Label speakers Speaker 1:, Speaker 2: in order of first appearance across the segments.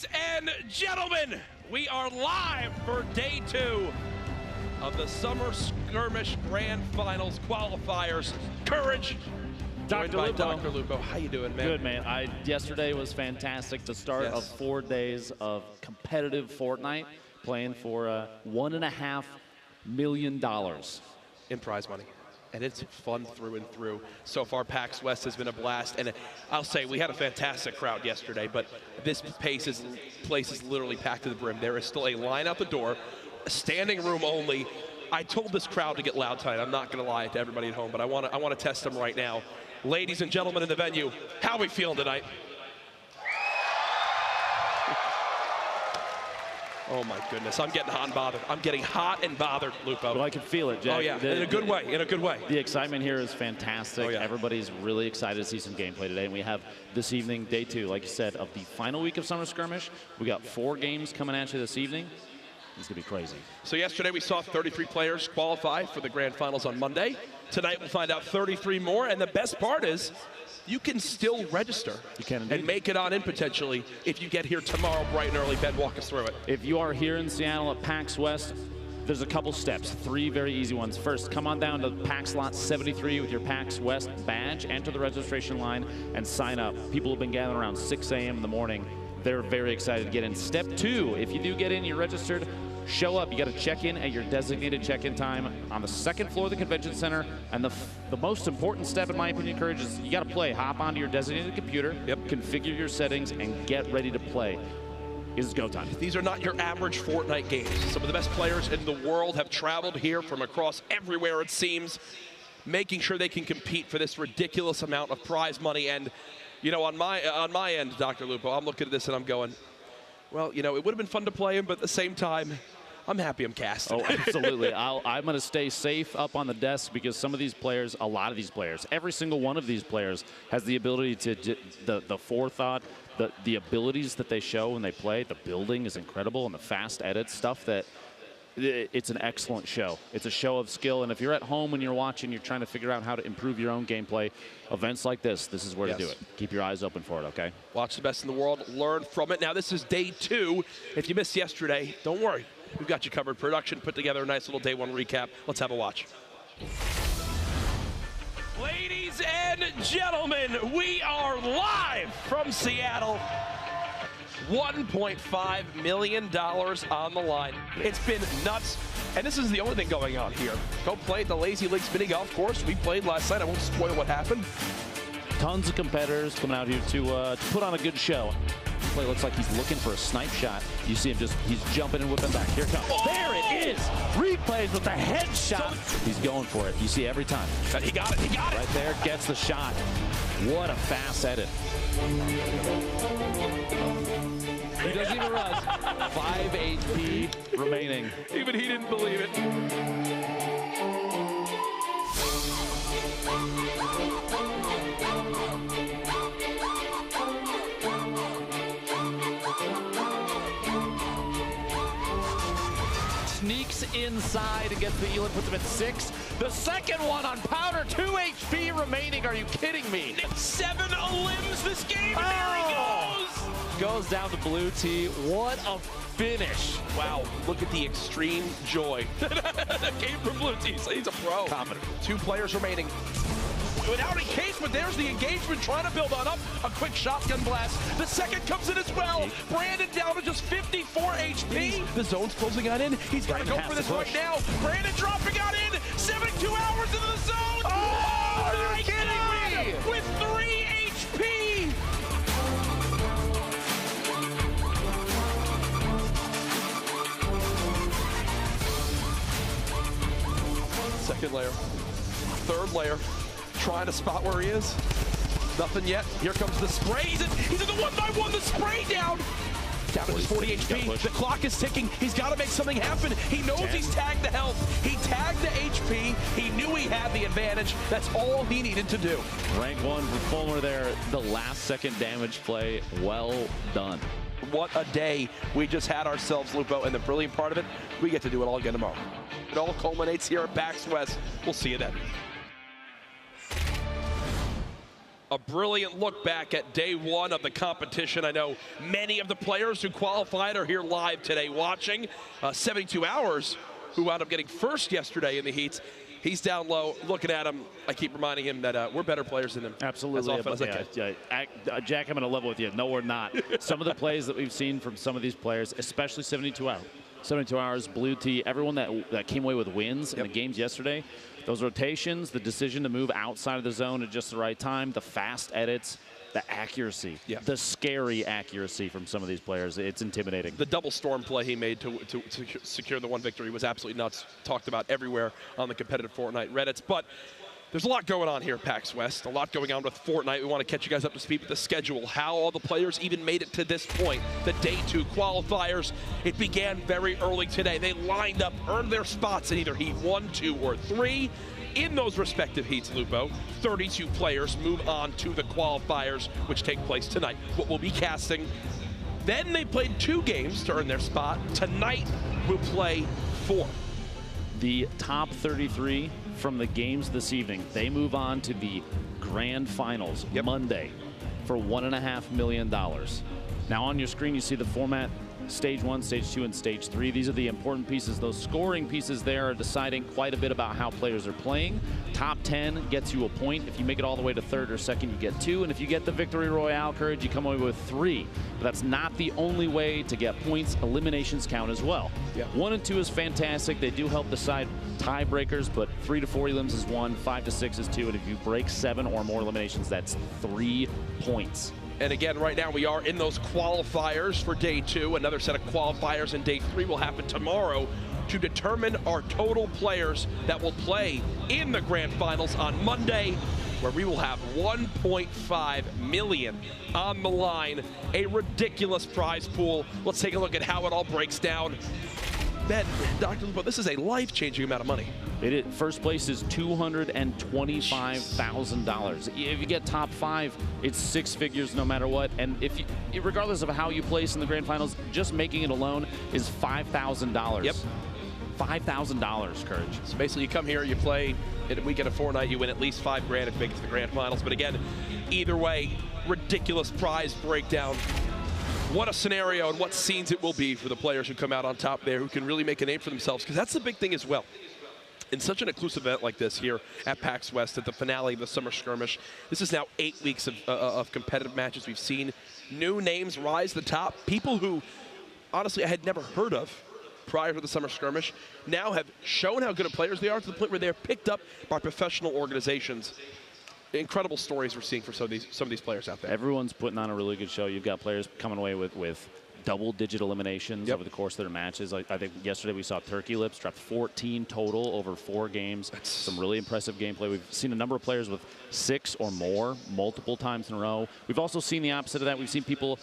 Speaker 1: Ladies and gentlemen, we are live for day 2 of the Summer Skirmish Grand Finals qualifiers. Courage, joined by Dr. Lupo. How you doing, man?
Speaker 2: Good, man. Yesterday was fantastic. The start of 4 days of competitive Fortnite, playing for $1.5 million
Speaker 1: in prize money. And it's fun through and through. So far, PAX West has been a blast. And I'll say, we had a fantastic crowd yesterday, but this place is literally packed to the brim. There is still a line out the door, standing room only. I told this crowd to get loud tonight. I'm not going to lie to everybody at home, but I want to test them right now. Ladies and gentlemen in the venue, how are we feeling tonight? Oh my goodness, I'm getting hot and bothered. I'm getting hot and bothered, Lupo.
Speaker 2: Well, I can feel it, Jack.
Speaker 1: Oh yeah, in a good way, in a good way.
Speaker 2: The excitement here is fantastic.
Speaker 1: Oh, yeah.
Speaker 2: Everybody's really excited to see some gameplay today. And we have this evening, day 2, like you said, of the final week of Summer Skirmish. We got 4 games coming at you this evening. It's gonna be crazy.
Speaker 1: So yesterday we saw 33 players qualify for the Grand Finals on Monday. Tonight we'll find out 33 more, and the best part is, you can still register.
Speaker 2: You can
Speaker 1: and make it on in potentially if you get here tomorrow bright and early. Ben, walk us through it.
Speaker 2: If you are here in Seattle at PAX West, there's a couple steps, 3 very easy ones. First, come on down to PAX Lot 73 with your PAX West badge, enter the registration line, and sign up. People have been gathering around 6 a.m. in the morning. They're very excited to get in. Step 2, if you do get in, you're registered, show up. You got to check in at your designated check-in time on the 2nd floor of the convention center. And the most important step, in my opinion, Courage, is you got to play. Hop onto your designated computer, configure your settings, and get ready to play. It's go time.
Speaker 1: These are not your average Fortnite games. Some of the best players in the world have traveled here from across everywhere, it seems, making sure they can compete for this ridiculous amount of prize money. And, you know, on my end, Dr. Lupo, I'm looking at this and I'm going, well, you know, it would have been fun to play him, but at the same time, I'm happy I'm cast.
Speaker 2: Oh, absolutely. I'm going to stay safe up on the desk because some of these players, a lot of these players, every single one of these players has the ability to, the forethought, the abilities that they show when they play. The building is incredible and the fast edit stuff that, it's an excellent show. It's a show of skill, and if you're at home and you're watching, you're trying to figure out how to improve your own gameplay, events like this is where to do it. Keep your eyes open for it, okay?
Speaker 1: Watch the best in the world, learn from it. Now, this is day 2. If you missed yesterday, don't worry. We've got you covered. Production put together a nice little day 1 recap. Let's have a watch. Ladies and gentlemen, we are live from Seattle. $1.5 million on the line. It's been nuts, and this is the only thing going on here. Go play at the Lazy Lakes mini golf course. We played last night. I won't spoil what happened.
Speaker 2: Tons of competitors coming out here to put on a good show. Play looks like he's looking for a snipe shot. You see him he's jumping and whipping back. Here it comes. Oh! There it is. Replays with the headshot. He's going for it. You see every time.
Speaker 1: He got it. He got it.
Speaker 2: Right there, gets the shot. What a fast edit. He doesn't even run. 5 HP remaining.
Speaker 1: Even he didn't believe it.
Speaker 2: Sneaks inside and gets the Elon, puts him at 6. The second one on Powder, 2 HP remaining. Are you kidding me?
Speaker 1: 7 limbs this game, and there he goes!
Speaker 2: Goes down to blue tee. What a finish.
Speaker 1: Wow, look at the extreme joy that came from blue tee. He's a pro.
Speaker 2: Confident.
Speaker 1: 2 players remaining. Without engagement, there's the engagement trying to build on up. A quick shotgun blast. The second comes in as well. Brandon down to just 54 HP. The zone's closing on in. He's got to go for this right now. Brandon dropping on in. 72 hours into the zone. Oh, are you kidding me? With 3 HP. Second layer. Third layer. Trying to spot where he is. Nothing yet. Here comes the spray. He's in the 1x1. The spray down. Down to just 40 HP. The clock is ticking. He's got to make something happen. He knows he's tagged the health. He tagged the HP. He knew he had the advantage. That's all he needed to do.
Speaker 2: Rank 1 for Fulmer there. The last second damage play. Well done.
Speaker 1: What a day we just had ourselves, Lupo. And the brilliant part of it, we get to do it all again tomorrow. It all culminates here at PAX West. We'll see you then. a brilliant look back at day one of the competition. I know many of the players who qualified are here live today watching. 72 Hours, who wound up getting first yesterday in the heats. He's down low, looking at him. I keep reminding him that we're better players than him.
Speaker 2: Absolutely.
Speaker 1: As often as I can.
Speaker 2: Jack, I'm going to level with you. No, we're not. Some of the plays that we've seen from some of these players, especially 72 Hours. 72 Hours, Blue Tee, everyone that came away with wins in the games yesterday, those rotations, the decision to move outside of the zone at just the right time, the fast edits, the accuracy, the scary accuracy from some of these players. It's intimidating.
Speaker 1: The double storm play he made to secure the one victory was absolutely nuts. Talked about everywhere on the competitive Fortnite Reddits. But there's a lot going on here at PAX West, a lot going on with Fortnite. We want to catch you guys up to speed with the schedule, how all the players even made it to this point. The Day 2 qualifiers, it began very early today. They lined up, earned their spots in either Heat 1, 2, or 3. In those respective heats, Lupo, 32 players move on to the qualifiers, which take place tonight. What we'll be casting. Then they played 2 games to earn their spot. Tonight, we'll play 4.
Speaker 2: The top 33 from the games this evening, they move on to the grand finals Monday for $1.5 million. Now on your screen, you see the format. Stage 1, Stage 2, and Stage 3. These are the important pieces. Those scoring pieces there are deciding quite a bit about how players are playing. Top 10 gets you a point. If you make it all the way to 3rd or 2nd, you get 2. And if you get the Victory Royale Courage, you come away with 3. But that's not the only way to get points. Eliminations count as well. 1 and 2 is fantastic. They do help decide tiebreakers, but 3 to 4 elims is 1, 5 to 6 is 2, and if you break 7 or more eliminations, that's 3 points.
Speaker 1: And again, right now we are in those qualifiers for Day 2. Another set of qualifiers in Day 3 will happen tomorrow to determine our total players that will play in the grand finals on Monday, where we will have $1.5 million on the line. A ridiculous prize pool. Let's take a look at how it all breaks down. Ben, Dr. Lupo, this is a life-changing amount of money.
Speaker 2: First place is $225,000. If you get top 5, it's 6 figures no matter what. And if you, regardless of how you place in the grand finals, just making it alone is $5,000. Yep. $5,000, Courage.
Speaker 1: So basically, you come here, you play in a weekend of Fortnite, you win at least $5 grand if you make it to the grand finals. But again, either way, ridiculous prize breakdown. What a scenario and what scenes it will be for the players who come out on top there, who can really make a name for themselves, because that's the big thing as well. In such an inclusive event like this here at PAX West, at the finale of the Summer Skirmish, this is now 8 weeks of competitive matches. We've seen new names rise to the top, people who, honestly, I had never heard of prior to the Summer Skirmish, now have shown how good of players they are to the point where they're picked up by professional organizations. Incredible stories we're seeing for some of these players out there.
Speaker 2: Everyone's putting on a really good show. You've got players coming away with double-digit eliminations over the course of their matches. I think yesterday we saw Turkey Lips drop 14 total over 4 games. That's some really impressive gameplay. We've seen a number of players with 6 or more multiple times in a row. We've also seen the opposite of that. We've seen people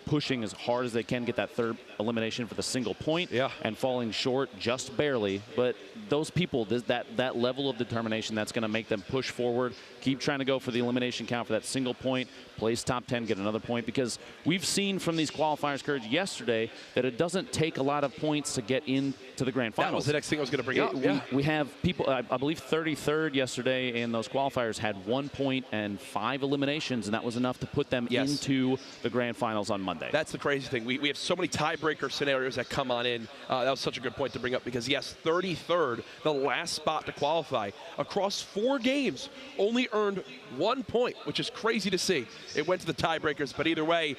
Speaker 2: pushing as hard as they can get that 3rd elimination for the single point and falling short just barely. But those people, that level of determination, that's going to make them push forward, keep trying to go for the elimination count for that single point, place top 10, get another point, because we've seen from these qualifiers, Courage, yesterday that it doesn't take a lot of points to get into the grand finals.
Speaker 1: That was the next thing I was going to bring up.
Speaker 2: We have people, I believe 33rd yesterday in those qualifiers had 1 point and 5 eliminations, and that was enough to put them into the grand finals on Monday.
Speaker 1: That's the crazy thing. We have so many tiebreaker scenarios that come on in. That was such a good point to bring up, because yes, 33rd, the last spot to qualify, across 4 games, only earned 1 point, which is crazy to see. It went to the tiebreakers, but either way,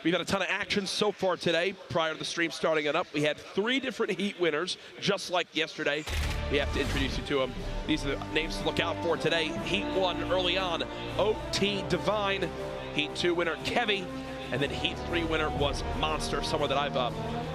Speaker 1: we've had a ton of action so far today. Prior to the stream starting it up, we had 3 different heat winners, just like yesterday. We have to introduce you to them. These are the names to look out for today. Heat 1 early on, OT Divine. Heat 2 winner, Kevy. And then Heat 3 winner was Monster, someone that I've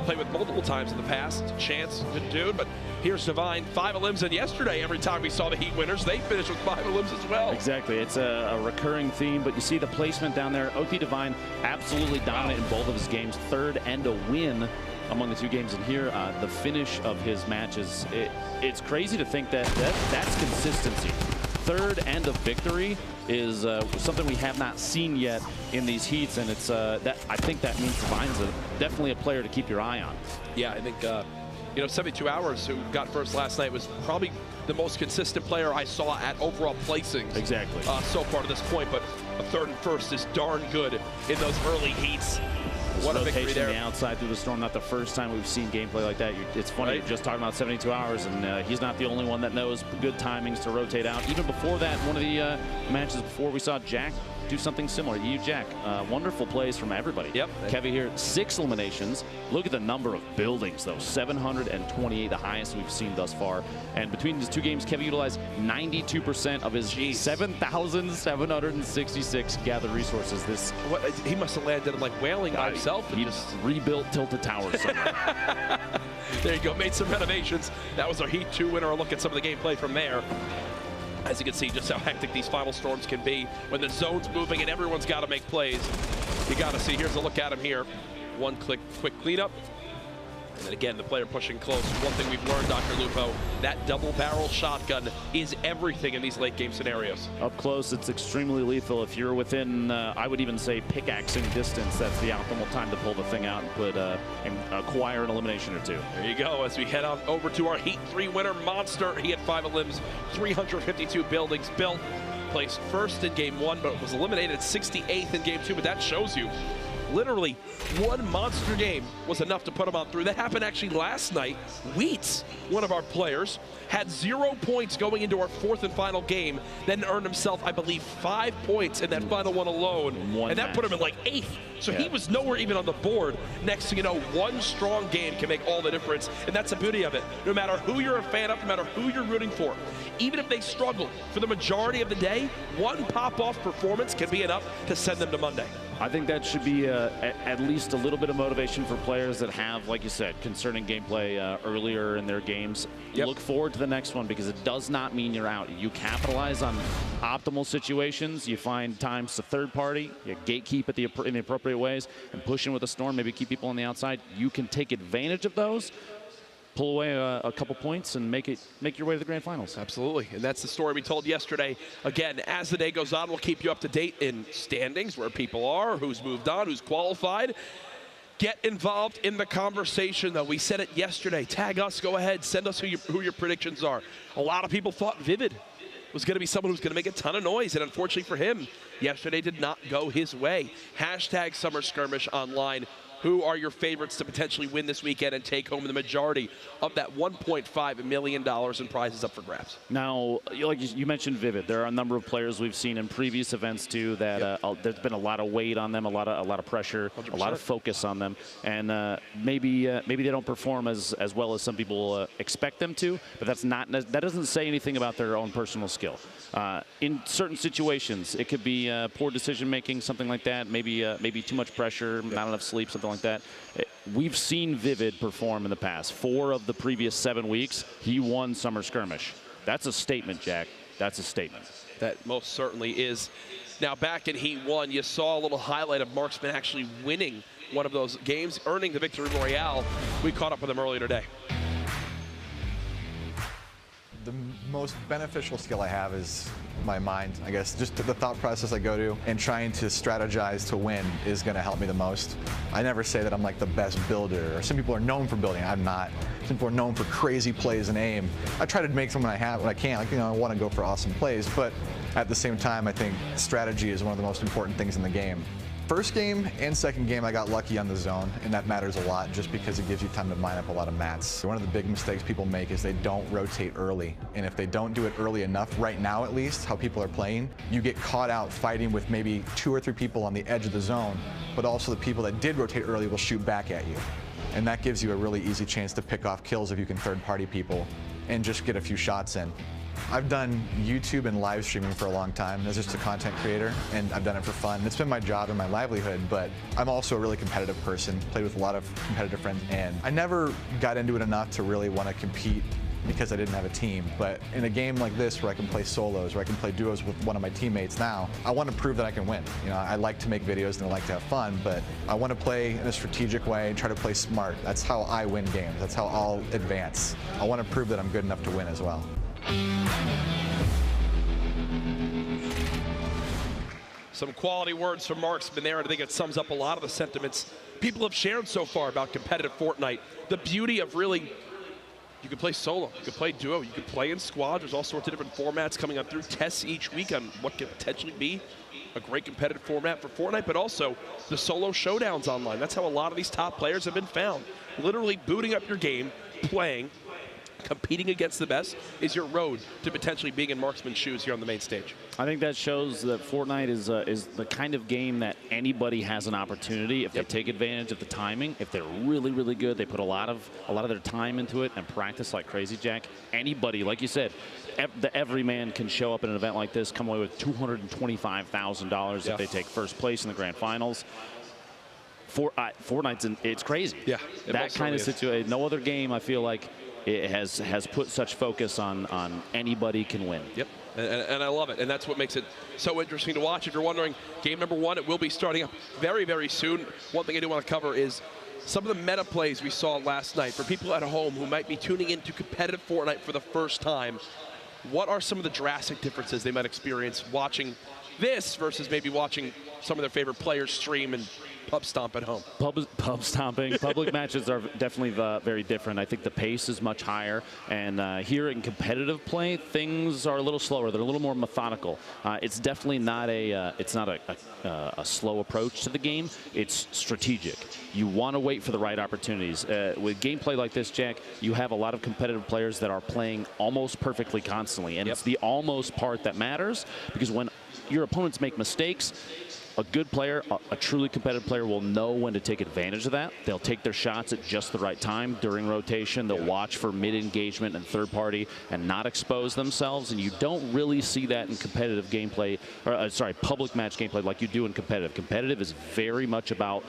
Speaker 1: played with multiple times in the past. Chance, good dude, but here's Divine. 5 elims, and yesterday, every time we saw the Heat winners, they finished with 5 elims as well.
Speaker 2: Exactly. It's a recurring theme, but you see the placement down there. OT Divine absolutely dominant in both of his games. 3rd and a win among the 2 games. And here, the finish of his matches, it's crazy to think that's consistency. 3rd and a victory is something we have not seen yet in these heats, and it's that I think that means Divine's definitely a player to keep your eye on.
Speaker 1: Yeah, I think you know, 72 Hours, who got first last night, was probably the most consistent player I saw at overall placings.
Speaker 2: Exactly.
Speaker 1: So far to this point, but a third and first is darn good in those early heats. What a victory there.
Speaker 2: On the outside through the storm, not the first time we've seen gameplay like that. It's funny,
Speaker 1: Right.
Speaker 2: You're just talking about 72 hours, and he's not the only one that knows good timings to rotate out. Even before that, one of the matches before, we saw Jack do something similar. You, Jack, wonderful plays from everybody.
Speaker 1: Yep.
Speaker 2: Kevy here, 6 eliminations. Look at the number of buildings, though. 728, the highest we've seen thus far. And between these 2 games, Kevy utilized 92% of his 7,766 gathered resources.
Speaker 1: He must have landed like whaling by himself.
Speaker 2: He just rebuilt Tilted Towers somewhere.
Speaker 1: There you go, made some renovations. That was our Heat 2 winner. Look at some of the gameplay from there. As you can see, just how hectic these final storms can be when the zone's moving and everyone's got to make plays. You got to see, here's a look at him here. One quick cleanup. And then again, the player pushing close. One thing we've learned, Dr. Lupo, that double-barrel shotgun is everything in these late-game scenarios.
Speaker 2: Up close, it's extremely lethal. If you're within, I would even say, pickaxing distance, that's the optimal time to pull the thing out and put and acquire an elimination or 2.
Speaker 1: There you go. As we head on over to our Heat 3 winner, Monster. He had 5 limbs, 352 buildings built. Placed first in Game 1, but was eliminated 68th in Game 2. But that shows you, literally, one monster game was enough to put him on through. That happened actually last night. Wheats, one of our players, had 0 points going into our 4th and final game, then earned himself, I believe, 5 points in that final one alone. And that put him in like 8th. So he was nowhere even on the board. Next thing you know, one strong game can make all the difference. And that's the beauty of it. No matter who you're a fan of, no matter who you're rooting for, even if they struggle for the majority of the day, one pop-off performance can be enough to send them to Monday.
Speaker 2: I think that should be at least a little bit of motivation for players that have, like you said, concerning gameplay earlier in their games.
Speaker 1: Yep.
Speaker 2: Look forward to the next one, because it does not mean you're out. You capitalize on optimal situations. You find times to third party. You gatekeep in the appropriate ways and push in with a storm. Maybe keep people on the outside. You can take advantage of those, pull away a couple points, and make your way to the grand finals.
Speaker 1: Absolutely, and that's the story we told yesterday. Again, as the day goes on, we'll keep you up to date in standings, where people are, who's moved on, who's qualified. Get involved in the conversation, though. We said it yesterday. Tag us, go ahead, send us who your predictions are. A lot of people thought Vivid was going to be someone who's going to make a ton of noise, and unfortunately for him, yesterday did not go his way. Hashtag Summer Skirmish online. Who are your favorites to potentially win this weekend and take home the majority of that $1.5 million in prizes up for grabs?
Speaker 2: Now, like you mentioned Vivid, there are a number of players we've seen in previous events too that there's been a lot of weight on them, a lot of pressure,
Speaker 1: 100%.
Speaker 2: a lot of focus on them, and maybe they don't perform as well as some people expect them to. But that doesn't say anything about their own personal skill. In certain situations, it could be poor decision making, something like that. Maybe too much pressure, not enough sleep, something like that. We've seen Vivid perform in the past. 4 of the previous 7 weeks, he won Summer Skirmish. That's a statement, Jack. That's a statement.
Speaker 1: That most certainly is. Now, back in Heat 1, you saw a little highlight of Marksman actually winning one of those games, earning the victory Royale. We caught up with him earlier today.
Speaker 3: The most beneficial skill I have is my mind, I guess. Just the thought process I go to and trying to strategize to win is going to help me the most. I never say that I'm like the best builder, or some people are known for building. I'm not. Some people are known for crazy plays and aim. I try to make them when I can. Like, I want to go for awesome plays, but at the same time, I think strategy is one of the most important things in the game. First game and second game, I got lucky on the zone, and that matters a lot just because it gives you time to mine up a lot of mats. One of the big mistakes people make is they don't rotate early, and if they don't do it early enough, right now at least, how people are playing, you get caught out fighting with maybe 2 or 3 people on the edge of the zone, but also the people that did rotate early will shoot back at you. And that gives you a really easy chance to pick off kills if you can third-party people and just get a few shots in. I've done YouTube and live streaming for a long time as just a content creator, and I've done it for fun. It's been my job and my livelihood, but I'm also a really competitive person, played with a lot of competitive friends, and I never got into it enough to really want to compete because I didn't have a team. But in a game like this where I can play solos, where I can play duos with one of my teammates now, I want to prove that I can win. You know, I like to make videos and I like to have fun, but I want to play in a strategic way and try to play smart. That's how I win games. That's how I'll advance. I want to prove that I'm good enough to win as well.
Speaker 1: Some quality words from Marksman there, and I think it sums up a lot of the sentiments people have shared so far about competitive Fortnite. The beauty of really You can play solo, you can play duo, you can play in squad. There's all sorts of different formats coming on through. Tests each week on what could potentially be a great competitive format for Fortnite, but also the solo showdowns online. That's how a lot of these top players have been found. Literally booting up your game, playing, competing against the best is your road to potentially being in Marksman's shoes here on the main stage.
Speaker 2: I think that shows that Fortnite is the kind of game that anybody has an opportunity if they take advantage of the timing. If they're really, really good, they put a lot of their time into it and practice like crazy, Jack. Anybody, like you said, the everyman can show up at an event like this, come away with $225,000 if they take first place in the grand finals. Fortnite's it's crazy.
Speaker 1: Yeah,
Speaker 2: that kind of situation. No other game, I feel like, it has put such focus on anybody can win.
Speaker 1: Yep, and I love it, and that's what makes it so interesting to watch. If you're wondering, game number 1, it will be starting up very, very soon. One thing I do want to cover is some of the meta plays we saw last night. For people at home who might be tuning into competitive Fortnite for the first time, what are some of the drastic differences they might experience watching this versus maybe watching some of their favorite players stream and pub stomp at home?
Speaker 2: Pub stomping. Public matches are definitely very different. I think the pace is much higher, and here in competitive play, things are a little slower. They're a little more methodical. It's definitely not a slow approach to the game. It's strategic. You want to wait for the right opportunities. With gameplay like this, Jack, you have a lot of competitive players that are playing almost perfectly constantly, and it's the almost part that matters, because when your opponents make mistakes, a good player, a truly competitive player, will know when to take advantage of that. They'll take their shots at just the right time during rotation. They'll watch for mid-engagement and third party and not expose themselves. And you don't really see that in competitive gameplay, or public match gameplay like you do in competitive. Competitive is very much about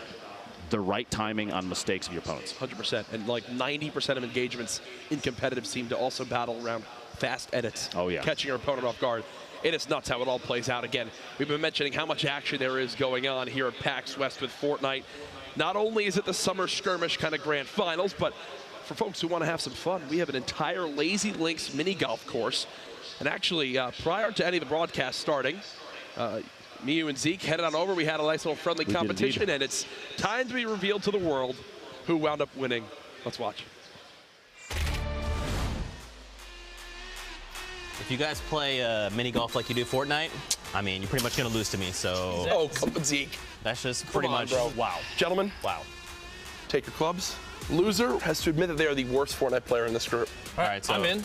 Speaker 2: the right timing on mistakes of your opponents.
Speaker 1: 100%. And like 90% of engagements in competitive seem to also battle around fast edits.
Speaker 2: Oh, yeah.
Speaker 1: Catching your opponent off guard. It is nuts how it all plays out. Again, we've been mentioning how much action there is going on here at PAX West with Fortnite. Not only is it the Summer Skirmish kind of grand finals, but for folks who want to have some fun, we have an entire Lazy Links mini golf course. And actually, prior to any of the broadcasts starting, me, you, and Zeke headed on over. We had a nice little friendly competition, and it's time to be revealed to the world who wound up winning. Let's watch.
Speaker 4: If you guys play mini golf like you do Fortnite, I mean, you're pretty much going to lose to me, so...
Speaker 1: Oh, come on, Zeke.
Speaker 4: That's just pretty much...
Speaker 1: Bro.
Speaker 4: Wow.
Speaker 1: Gentlemen,
Speaker 4: wow.
Speaker 1: Take your clubs. Loser has to admit that they are the worst Fortnite player in this group.
Speaker 4: All right, so...
Speaker 5: I'm in.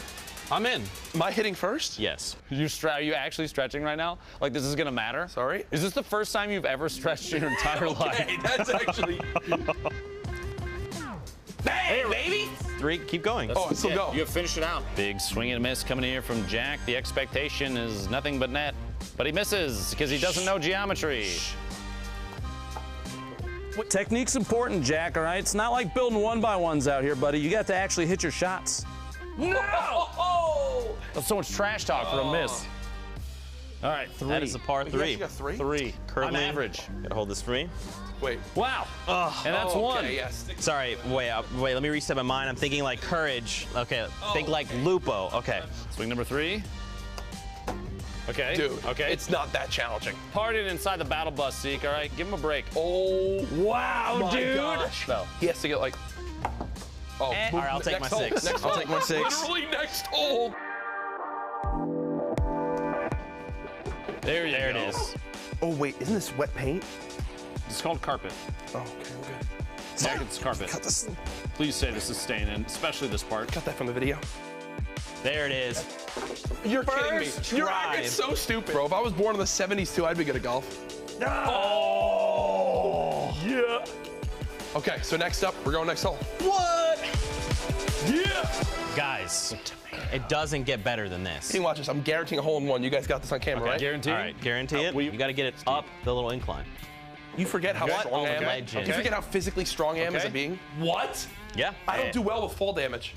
Speaker 5: I'm in.
Speaker 1: Am I hitting first?
Speaker 4: Yes.
Speaker 5: Are you actually stretching right now? Like this is gonna matter?
Speaker 1: Sorry?
Speaker 5: Is this the first time you've ever stretched your entire life?
Speaker 1: Hey, that's actually...
Speaker 4: Bang, baby! 3, keep going.
Speaker 1: Oh, it's still go.
Speaker 5: You have finished it out. Big swing and a miss coming in here from Jack. The expectation is nothing but net, but he misses because he doesn't know geometry. Technique's important, Jack, all right? It's not like building one-by-ones out here, buddy. You got to actually hit your shots. No!
Speaker 1: Oh!
Speaker 5: That's so much trash talk for a miss. All right, 3.
Speaker 4: That is a par 3.
Speaker 1: You actually got 3?
Speaker 5: 3.
Speaker 4: Currently,
Speaker 5: I'm average.
Speaker 4: Gotta hold this 3.
Speaker 1: Wait.
Speaker 5: Wow. And that's 1.
Speaker 1: Yes.
Speaker 4: Sorry, wait, let me reset my mind. I'm thinking like courage. Okay, think like Lupo. Okay.
Speaker 5: Swing number 3. Okay.
Speaker 1: Dude,
Speaker 5: okay.
Speaker 1: it's not that challenging.
Speaker 5: Partying inside the battle bus, Zeke, all right? Give him a break.
Speaker 1: Oh,
Speaker 5: wow,
Speaker 1: my
Speaker 5: dude.
Speaker 1: gosh.
Speaker 5: No.
Speaker 1: He has to get like... Oh,
Speaker 4: All right, I'll take my
Speaker 1: next hole.
Speaker 4: 6.
Speaker 1: Next
Speaker 4: I'll
Speaker 1: hole.
Speaker 4: take my 6.
Speaker 1: Literally next hole.
Speaker 5: There you go.
Speaker 4: There it is.
Speaker 1: Oh, wait, isn't this wet paint?
Speaker 5: It's called carpet.
Speaker 1: Oh, okay, we're good.
Speaker 5: Jack, it's carpet.
Speaker 1: Cut this.
Speaker 5: Please say this is staining, especially this part.
Speaker 1: Cut that from the video.
Speaker 4: There it is.
Speaker 1: You're kidding me. You're
Speaker 4: try.
Speaker 1: it's so stupid. Bro, if I was born in the 70s too, I'd be good at golf.
Speaker 5: Oh! Yeah.
Speaker 1: Okay, so next up, we're going next hole.
Speaker 4: What?
Speaker 1: Yeah!
Speaker 4: Guys, it doesn't get better than this.
Speaker 1: You can watch this. I'm guaranteeing a hole in one. You guys got this on camera, right?
Speaker 5: Guarantee?
Speaker 4: All right, guarantee it. You got to get it up the little incline.
Speaker 1: You forget how strong I am.
Speaker 4: legend.
Speaker 1: You forget how physically strong I am as a being. What?
Speaker 4: Yeah.
Speaker 1: I don't do well with fall damage.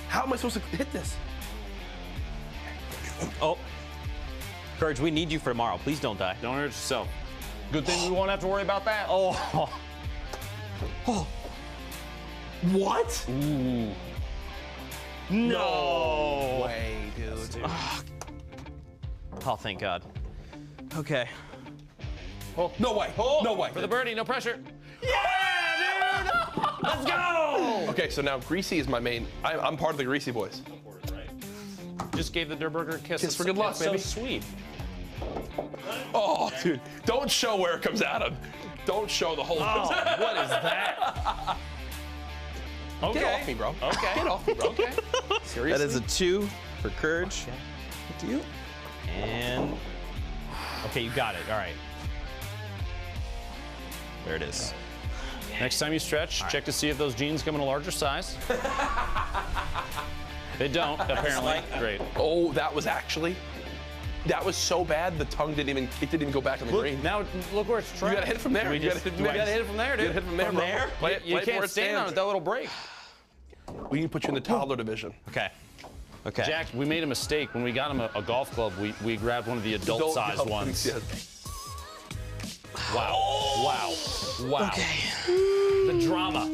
Speaker 1: How am I supposed to hit this?
Speaker 4: Oh. Courage, we need you for tomorrow. Please don't die.
Speaker 5: Don't hurt yourself. Good thing we won't have to worry about that.
Speaker 4: Oh.
Speaker 1: Oh. What?
Speaker 5: Ooh.
Speaker 4: No
Speaker 1: way, dude.
Speaker 4: Oh, thank God. Okay.
Speaker 1: Oh, no way. Oh, no way.
Speaker 5: For the birdie, no pressure.
Speaker 4: Yeah, dude!
Speaker 5: Let's go!
Speaker 1: Okay, so now Greasy is my main. I'm part of the Greasy boys.
Speaker 5: Just gave the Durburger a kiss.
Speaker 1: Kiss for good luck,
Speaker 5: it's
Speaker 1: baby.
Speaker 5: so sweet.
Speaker 1: Oh, dude, don't show where it comes out of. Don't show the whole.
Speaker 5: Oh, what is that? Okay.
Speaker 1: Get off me, bro.
Speaker 5: Okay.
Speaker 1: Get off me, bro.
Speaker 5: Okay.
Speaker 1: Seriously?
Speaker 4: That is a 2 for Courage. Good deal. And okay, you got it. All right. There it is.
Speaker 2: Next time you stretch, check to see if those jeans come in a larger size. They don't, apparently. Great.
Speaker 1: Oh, that was so bad. The tongue didn't even go back on the green.
Speaker 2: Now look where it's trapped.
Speaker 1: You gotta hit it from there.
Speaker 2: You gotta hit it from there, dude.
Speaker 1: You gotta hit it from there,
Speaker 2: From
Speaker 1: bro.
Speaker 2: there?
Speaker 1: Play it
Speaker 2: You
Speaker 1: where
Speaker 2: can't
Speaker 1: it
Speaker 2: stand on
Speaker 1: stands.
Speaker 2: it, that little break.
Speaker 1: We can put you in the toddler division.
Speaker 4: Okay. Okay.
Speaker 2: Jack, we made a mistake. When we got him a golf club, we grabbed one of the adult-sized ones.
Speaker 1: Yes.
Speaker 2: Wow. Wow. Wow.
Speaker 4: Okay.
Speaker 2: The drama.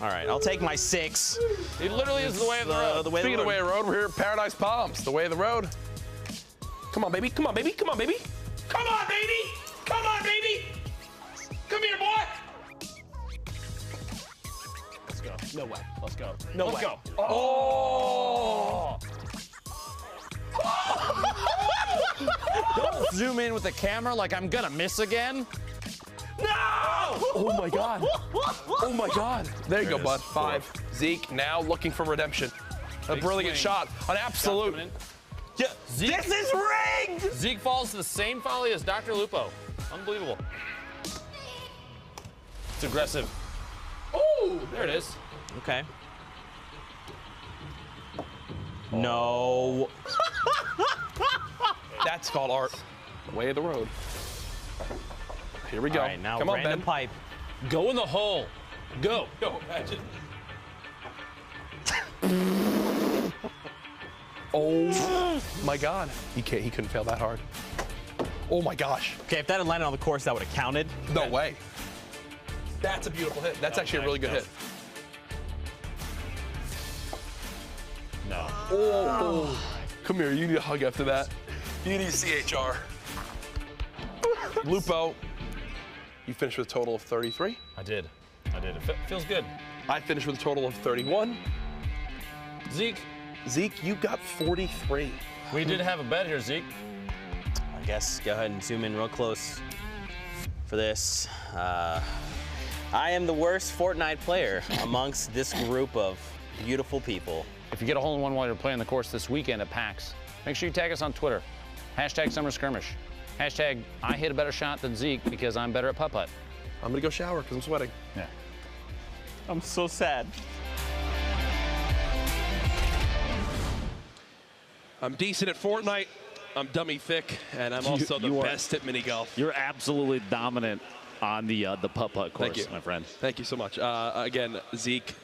Speaker 4: All right. I'll take my 6.
Speaker 2: It literally is the way of the road.
Speaker 4: The way
Speaker 1: Speaking
Speaker 4: of
Speaker 1: of the way of the road, we're here at Paradise Palms, the way of the road. Come on, baby. Come on, baby. Come on, baby. Come on, baby. Come on, baby. Come here, boy.
Speaker 2: Let's go. No way. Let's go.
Speaker 1: No
Speaker 2: Let's
Speaker 1: way.
Speaker 2: go.
Speaker 1: Oh.
Speaker 2: Don't zoom in with the camera like I'm gonna miss again.
Speaker 1: No! Oh my God. Oh my God. There you go, bud. 5. Zeke now looking for redemption. A
Speaker 2: Big
Speaker 1: brilliant
Speaker 2: swing.
Speaker 1: shot. An absolute.
Speaker 4: Yeah.
Speaker 2: Zeke,
Speaker 4: This is rigged.
Speaker 2: Zeke falls to the same volley as Dr. Lupo. Unbelievable. It's aggressive.
Speaker 1: Oh,
Speaker 2: There it is.
Speaker 4: Okay. No.
Speaker 1: that's called art. Way of the road. Here we go.
Speaker 4: All right, now
Speaker 1: Come on,
Speaker 4: random
Speaker 1: Ben.
Speaker 4: pipe.
Speaker 2: Go in the hole. Go.
Speaker 1: Yo, imagine. Oh my God. He couldn't fail that hard. Oh my gosh.
Speaker 4: Okay, if that had landed on the course, that would have counted.
Speaker 1: No way. That's a beautiful hit. That's actually a really good hit.
Speaker 2: No.
Speaker 1: Oh. Come here, you need a hug after that. You need CHR. Lupo, you finished with a total of 33.
Speaker 2: I did. It feels good.
Speaker 1: I finished with a total of 31.
Speaker 2: Zeke,
Speaker 1: Zeke, you got 43.
Speaker 2: we did have a bet here, Zeke.
Speaker 4: I guess go ahead and zoom in real close for this. I am the worst Fortnite player amongst this group of beautiful people.
Speaker 2: If you get a hole-in-one while you're playing the course this weekend at PAX, make sure you tag us on Twitter. Hashtag Summer Skirmish. Hashtag I hit a better shot than Zeke because I'm better at putt-putt.
Speaker 1: I'm gonna go shower because I'm sweating.
Speaker 2: Yeah.
Speaker 4: I'm so sad.
Speaker 1: I'm decent at Fortnite. I'm dummy thick, and I'm also the
Speaker 2: you are-
Speaker 1: best at mini golf.
Speaker 2: You're absolutely dominant on the putt-putt course,
Speaker 1: Thank you,
Speaker 2: my friend.
Speaker 1: Thank you so much. Again, Zeke,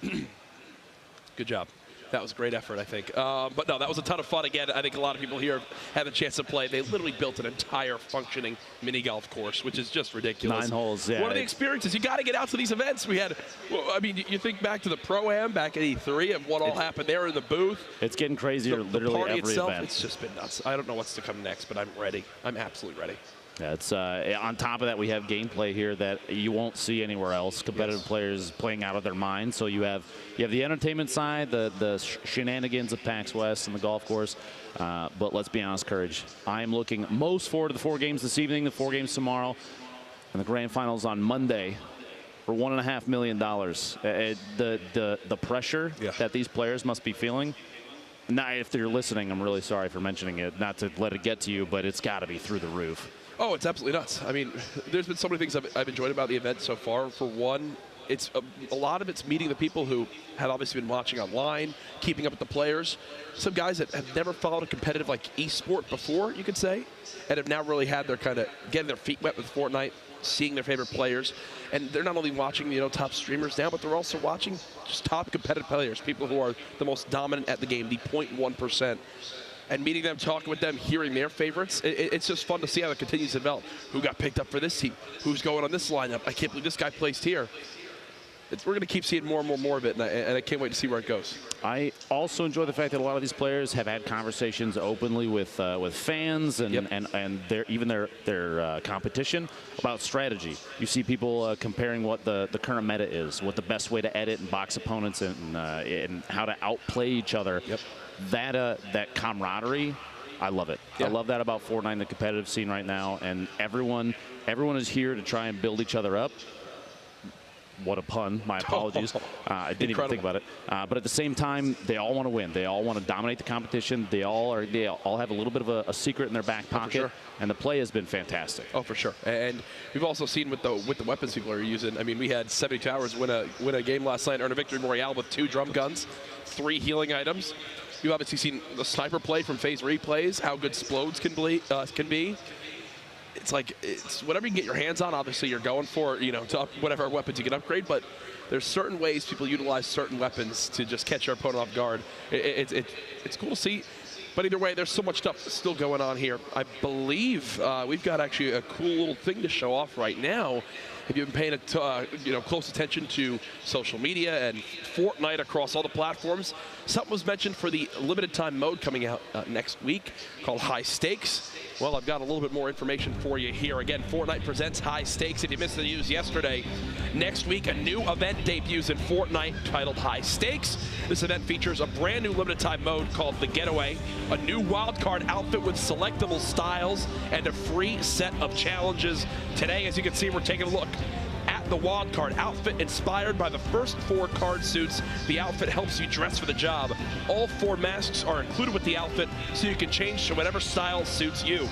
Speaker 1: good job. That was a great effort, I think. But no, that was a ton of fun. Again, I think a lot of people here had a chance to play. They literally built an entire functioning mini golf course, which is just ridiculous.
Speaker 2: 9 holes, yeah.
Speaker 1: What are the experiences? You got to get out to these events. We had, well, I mean, you think back to the Pro-Am back at E3 of what all happened there in the booth.
Speaker 2: It's getting crazier literally
Speaker 1: party
Speaker 2: every
Speaker 1: itself,
Speaker 2: event.
Speaker 1: it's just been nuts. I don't know what's to come next, but I'm ready. I'm absolutely ready.
Speaker 2: Yeah, it's on top of that, we have gameplay here that you won't see anywhere else. Competitive players playing out of their minds. So you have the entertainment side, the shenanigans of PAX West and the golf course. But let's be honest, Courage. I am looking most forward to the 4 games this evening, the 4 games tomorrow, and the grand finals on Monday for $1.5 million. The pressure that these players must be feeling. Now, if they're listening, I'm really sorry for mentioning it. Not to let it get to you, but it's got to be through the roof.
Speaker 1: Oh, it's absolutely nuts. I mean, there's been so many things I've enjoyed about the event so far. For one, it's a lot of it's meeting the people who have obviously been watching online, keeping up with the players. Some guys that have never followed a competitive like esport before, you could say, and have now really had their kind of getting their feet wet with Fortnite, seeing their favorite players. And they're not only watching, top streamers now, but they're also watching just top competitive players, people who are the most dominant at the game, the 0.1%. And meeting them, talking with them, hearing their favorites, it's just fun to see how it continues to develop. Who got picked up for this team? Who's going on this lineup? I can't believe this guy placed here. we're going to keep seeing more and more of it, and I can't wait to see where it goes.
Speaker 2: I also enjoy the fact that a lot of these players have had conversations openly with fans and their competition about strategy. You see people comparing what the current meta is, what the best way to edit and box opponents, and how to outplay each other.
Speaker 1: Yep.
Speaker 2: That camaraderie, I love it.
Speaker 1: Yeah.
Speaker 2: I love that about Fortnite, the competitive scene right now, and everyone is here to try and build each other up. What a pun. My apologies. I didn't even think about it. But at the same time, they all want to win. They all want to dominate the competition. They all have a little bit of a secret in their back pocket.
Speaker 1: Sure.
Speaker 2: And the play has been fantastic.
Speaker 1: Oh, for sure. And we've also seen with the weapons people are using. I mean, we had 72 Hours win a game last night, earn a victory in Royale with 2 drum guns, 3 healing items. You've obviously seen the sniper play from phase replays, how good Splodes can be. It's whatever you can get your hands on. Obviously, you're going for, to up whatever weapons you can upgrade, but there's certain ways people utilize certain weapons to just catch your opponent off guard. It's cool to see. But either way, there's so much stuff still going on here. I believe we've got actually a cool little thing to show off right now. If you've been paying close attention to social media and Fortnite across all the platforms, something was mentioned for the limited time mode coming out next week called High Stakes. Well, I've got a little bit more information for you here. Again, Fortnite presents High Stakes. If you missed the news yesterday, next week a new event debuts in Fortnite titled High Stakes. This event features a brand new limited time mode called The Getaway, a new wildcard outfit with selectable styles, and a free set of challenges. Today, as you can see, we're taking a look at the wildcard outfit inspired by the first 4 card suits. The outfit helps you dress for the job. All 4 masks are included with the outfit, so you can change to whatever style suits you.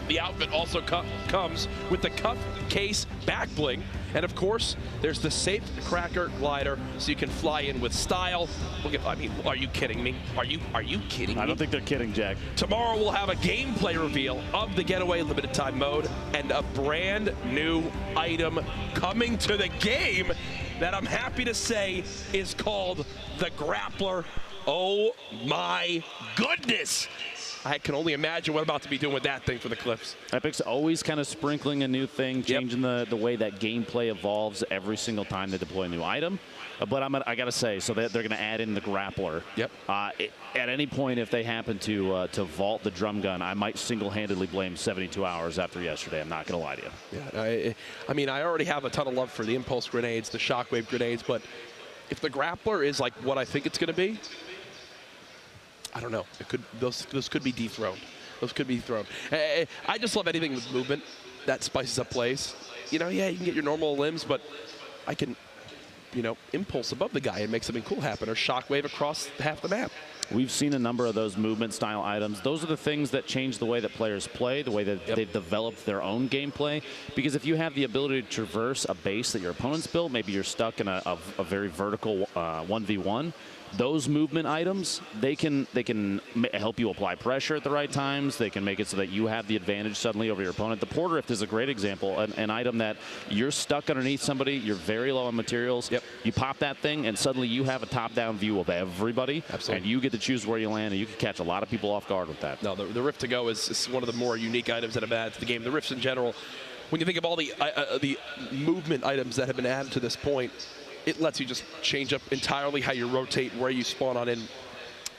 Speaker 1: The outfit also comes with the cuff case back bling, and of course, there's the safe cracker glider, so you can fly in with style. I mean, are you kidding me? Are you kidding me?
Speaker 2: I don't think they're kidding, Jack.
Speaker 1: Tomorrow we'll have a gameplay reveal of the Getaway limited time mode and a brand new item coming to the game that I'm happy to say is called the Grappler. Oh my goodness! I can only imagine what I'm about to be doing with that thing for the Clips.
Speaker 2: Epic's always kind of sprinkling a new thing, changing the way that gameplay evolves every single time they deploy a new item. But I got to say, so they're going to add in the Grappler.
Speaker 1: Yep.
Speaker 2: At any point, if they happen to vault the drum gun, I might single-handedly blame 72 Hours after yesterday. I'm not going to lie to you.
Speaker 1: Yeah, I mean, I already have a ton of love for the impulse grenades, the shockwave grenades, but if the Grappler is like what I think it's going to be, I don't know. Those could be dethroned. Those could be dethroned. I just love anything with movement that spices up plays. Yeah, you can get your normal limbs, but I can, impulse above the guy and make something cool happen, or shockwave across half the map.
Speaker 2: We've seen a number of those movement style items. Those are the things that change the way that players play, the way that they've developed their own gameplay. Because if you have the ability to traverse a base that your opponent's built, maybe you're stuck in a very vertical 1v1, those movement items, they can help you apply pressure at the right times. They can make it so that you have the advantage suddenly over your opponent. The Porter Rift is a great example, an item that you're stuck underneath somebody, you're very low on materials.
Speaker 1: Yep.
Speaker 2: You pop that thing, and suddenly you have a top-down view of everybody.
Speaker 1: Absolutely.
Speaker 2: And you get to choose where you land, and you can catch a lot of people off guard with that.
Speaker 1: No, the Rift to Go is one of the more unique items that have added to the game. The Rifts in general, when you think of all the movement items that have been added to this point, it lets you just change up entirely how you rotate, where you spawn on in.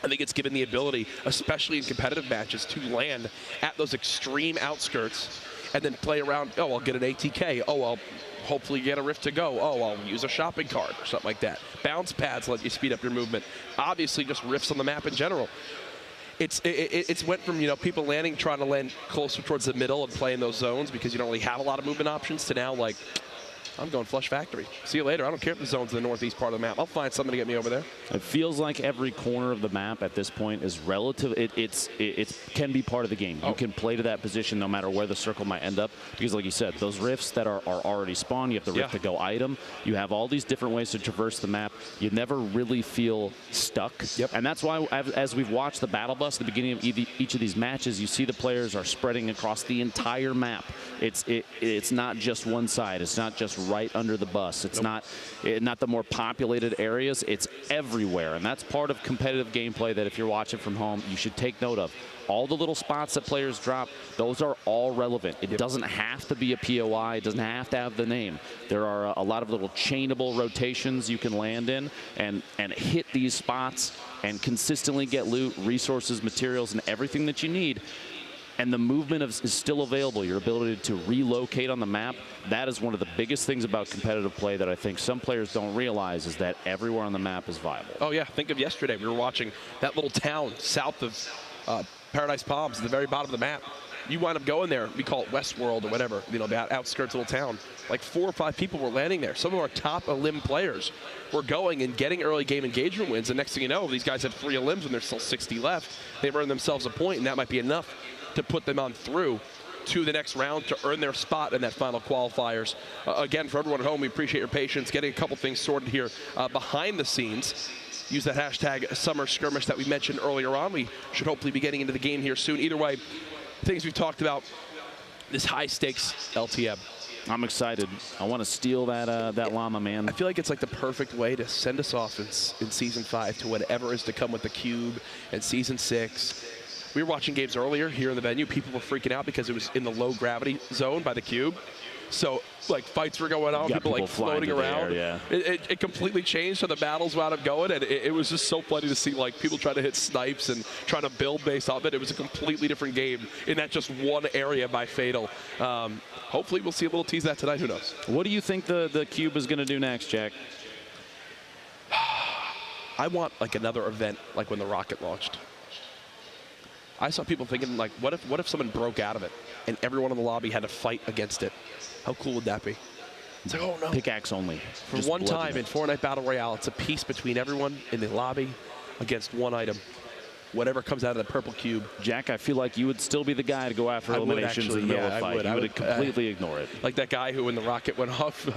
Speaker 1: I think it's given the ability, especially in competitive matches, to land at those extreme outskirts and then play around. Oh, I'll get an ATK. Oh, I'll hopefully get a Rift to Go. Oh, I'll use a shopping cart or something like that. Bounce pads let you speed up your movement. Obviously, just rifts on the map in general. It's went from people trying to land closer towards the middle and play in those zones because you don't really have a lot of movement options, to now like, I'm going Flush Factory. See you later. I don't care if the zone's in the northeast part of the map. I'll find something to get me over there.
Speaker 2: It feels like every corner of the map at this point is relative. It can be part of the game. You can play to that position no matter where the circle might end up. Because like you said, those rifts that are already spawned, you have the Rift to Go item. You have all these different ways to traverse the map. You never really feel stuck.
Speaker 1: Yep.
Speaker 2: And that's why, as we've watched the Battle Bus at the beginning of each of these matches, you see the players are spreading across the entire map. It's not just one side. It's not just right under the bus. It's not the more populated areas. It's everywhere, and that's part of competitive gameplay that if you're watching from home, you should take note of. All the little spots that players drop, those are all relevant. It doesn't have to be a POI. It doesn't have to have the name. There are a lot of little chainable rotations you can land in and hit these spots and consistently get loot, resources, materials, and everything that you need. And the movement is still available. Your ability to relocate on the map, that is one of the biggest things about competitive play that I think some players don't realize, is that everywhere on the map is viable.
Speaker 1: Oh, yeah. Think of yesterday. We were watching that little town south of Paradise Palms, at the very bottom of the map. You wind up going there, we call it Westworld or whatever, you know, the outskirts of the town. Like 4 or 5 people were landing there. Some of our top elim players were going and getting early game engagement wins. And next thing you know, these guys had 3 elims and there's still 60 left. They've earned themselves a point, and that might be enough to put them on through to the next round to earn their spot in that final qualifiers. Again, for everyone at home, we appreciate your patience getting a couple things sorted here behind the scenes. Use that hashtag Summer Skirmish that we mentioned earlier on. We should hopefully be getting into the game here soon. Either way, things we've talked about, this high stakes LTM.
Speaker 2: I'm excited. I want to steal that llama, man.
Speaker 1: I feel like it's like the perfect way to send us off in Season 5 to whatever is to come with the Cube and Season 6. We were watching games earlier here in the venue. People were freaking out because it was in the low gravity zone by the Cube. So, like, fights were going on, people like floating around.
Speaker 2: Air, yeah.
Speaker 1: It completely changed how the battles wound up going, and it was just so funny to see, like, people trying to hit snipes and trying to build based off it. It was a completely different game in that just one area by Fatal. Hopefully we'll see a little tease of that tonight. Who knows?
Speaker 2: What do you think the Cube is going to do next, Jack?
Speaker 1: I want, like, another event like when the rocket launched. I saw people thinking, like, what if someone broke out of it and everyone in the lobby had to fight against it? How cool would that be? It's like, oh no.
Speaker 2: Pickaxe only.
Speaker 1: For one time in Fortnite Battle Royale, it's a peace between everyone in the lobby against one item. Whatever comes out of the purple cube.
Speaker 2: Jack, I feel like you would still be the guy to go after eliminations in the middle of the fight. You would completely ignore it.
Speaker 1: Like that guy who, when the rocket went off,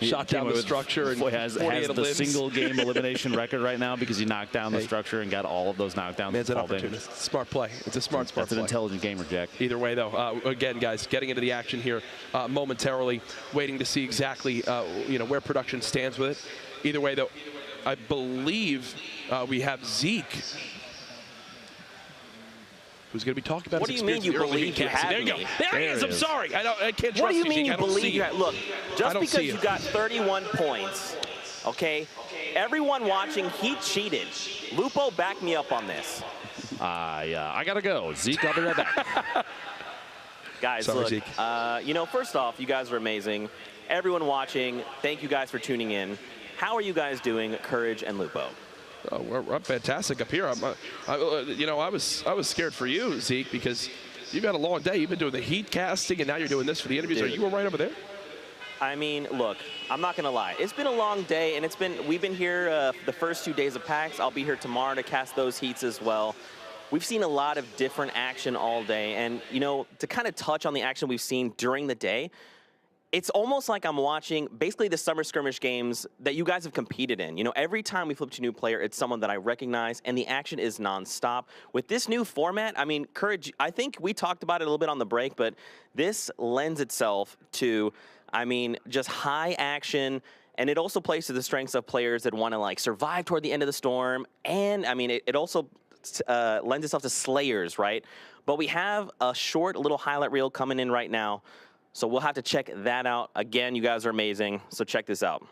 Speaker 1: shot down the structure and
Speaker 2: has the single game elimination record right now because he knocked down the structure and got all of those knockdowns.
Speaker 1: Man's an opportunist. Smart play. It's a smart play.
Speaker 2: That's an intelligent gamer, Jack.
Speaker 1: Either way, though, again, guys, getting into the action here momentarily, waiting to see exactly where production stands with it. Either way, though, I believe we have Zeke, who's going to be talking about his experience.
Speaker 4: What do you mean you believe you have
Speaker 1: There you go. There he is. I'm sorry. I can't trust you.
Speaker 4: What do you mean you believe
Speaker 1: you?
Speaker 4: Look, just because you got 31 points, okay, everyone watching, he cheated. Lupo, back me up on this.
Speaker 2: Yeah, I got to go. Zeke, I'll be right back.
Speaker 4: Guys,
Speaker 1: sorry,
Speaker 4: look,
Speaker 1: Zeke.
Speaker 4: First off, you guys are amazing. Everyone watching, thank you guys for tuning in. How are you guys doing, Courage and Lupo?
Speaker 1: Oh, we're fantastic up here. I was scared for you, Zeke, because you've had a long day. You've been doing the heat casting, and now you're doing this for the interviews.
Speaker 4: Dude.
Speaker 1: Are you right over there?
Speaker 4: I mean, look, I'm not gonna lie. It's been a long day, and we've been here the first 2 days of PAX. I'll be here tomorrow to cast those heats as well. We've seen a lot of different action all day, and to kind of touch on the action we've seen during the day, it's almost like I'm watching basically the Summer Skirmish games that you guys have competed in. Every time we flip to a new player, it's someone that I recognize, and the action is nonstop. With this new format, I mean, Courage, I think we talked about it a little bit on the break, but this lends itself to, just high action, and it also plays to the strengths of players that want to, like, survive toward the end of the storm, and, it also lends itself to Slayers, right? But we have a short little highlight reel coming in right now. So we'll have to check that out. Again, you guys are amazing, so check this out.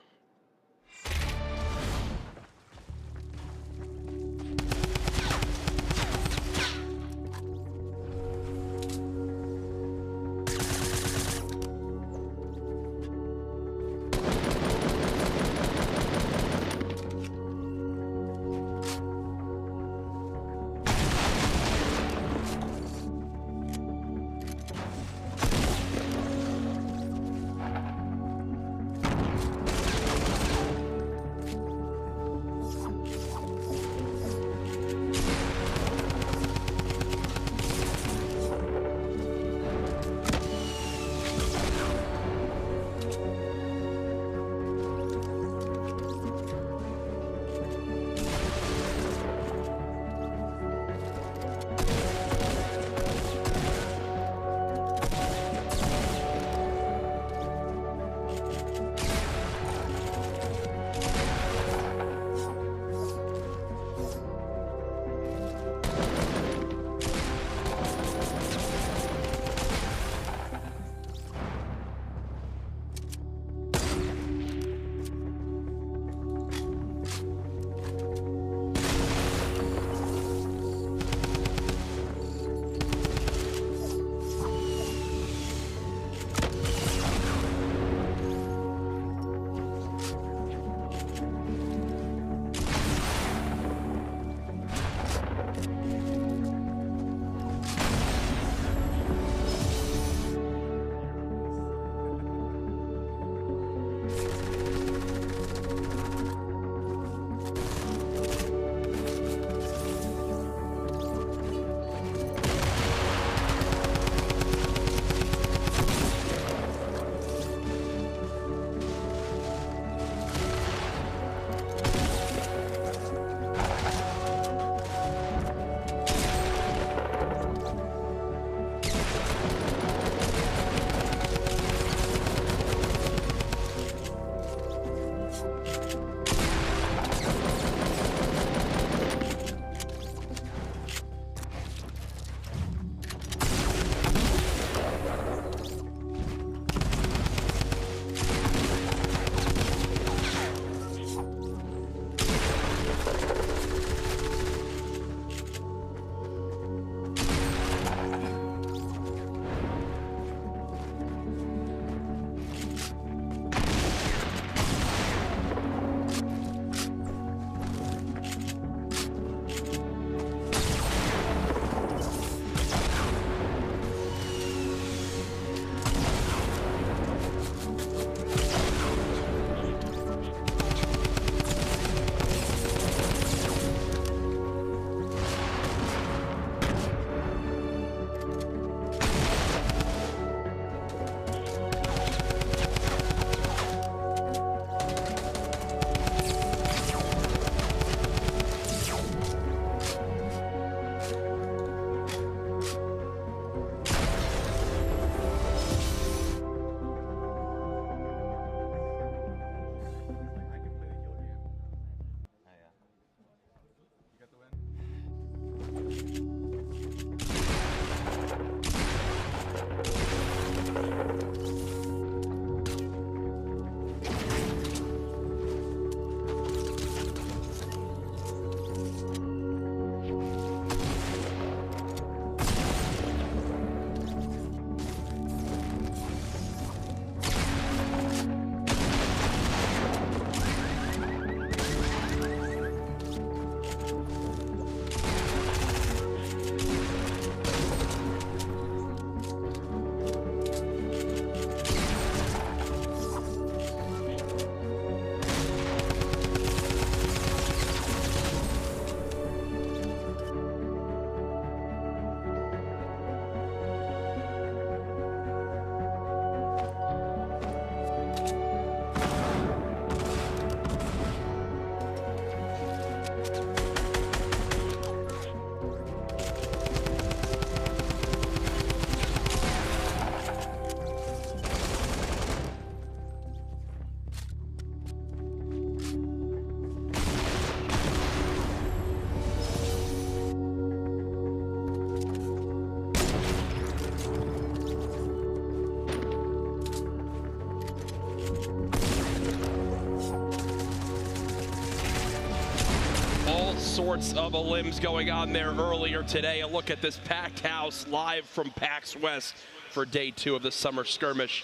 Speaker 1: sorts of limbs going on there earlier today. A look at this packed house live from PAX West for day 2 of the Summer Skirmish.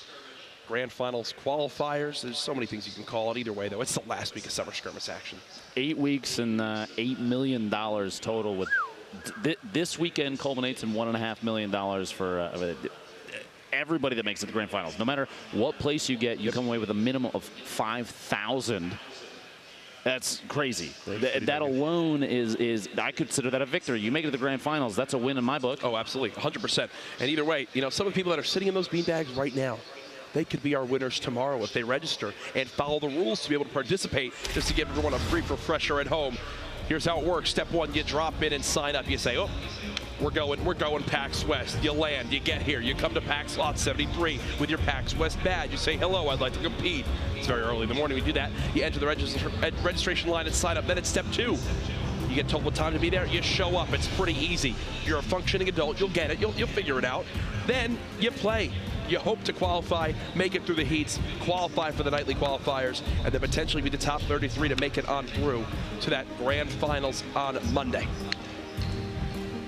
Speaker 1: Grand Finals qualifiers. There's so many things you can call it. Either way, though, it's the last week of Summer Skirmish action.
Speaker 2: 8 weeks and $8 million total. With this weekend culminates in $1.5 million for everybody that makes it to the Grand Finals. No matter what place you get, you come away with a minimum of $5,000. That's crazy. That alone is I consider that a victory. You make it to the Grand Finals, that's a win in my book.
Speaker 1: Oh, absolutely, 100%. And either way, you know, some of the people that are sitting in those beanbags right now, they could be our winners tomorrow if they register and follow the rules to be able to participate, just to give everyone a brief refresher at home. Here's how it works. Step 1, you drop in and sign up. You say, oh, we're going PAX West. You land, you get here, you come to PAX Lot 73 with your PAX West badge. You say, hello, I'd like to compete. It's very early in the morning we do that. You enter the registration line and sign up. Then it's step 2. You get told what time to be there, you show up. It's pretty easy. You're a functioning adult, you'll get it, you'll figure it out. Then you play. You hope to qualify, make it through the heats, qualify for the nightly qualifiers, and then potentially be the top 33 to make it on through to that Grand Finals on Monday.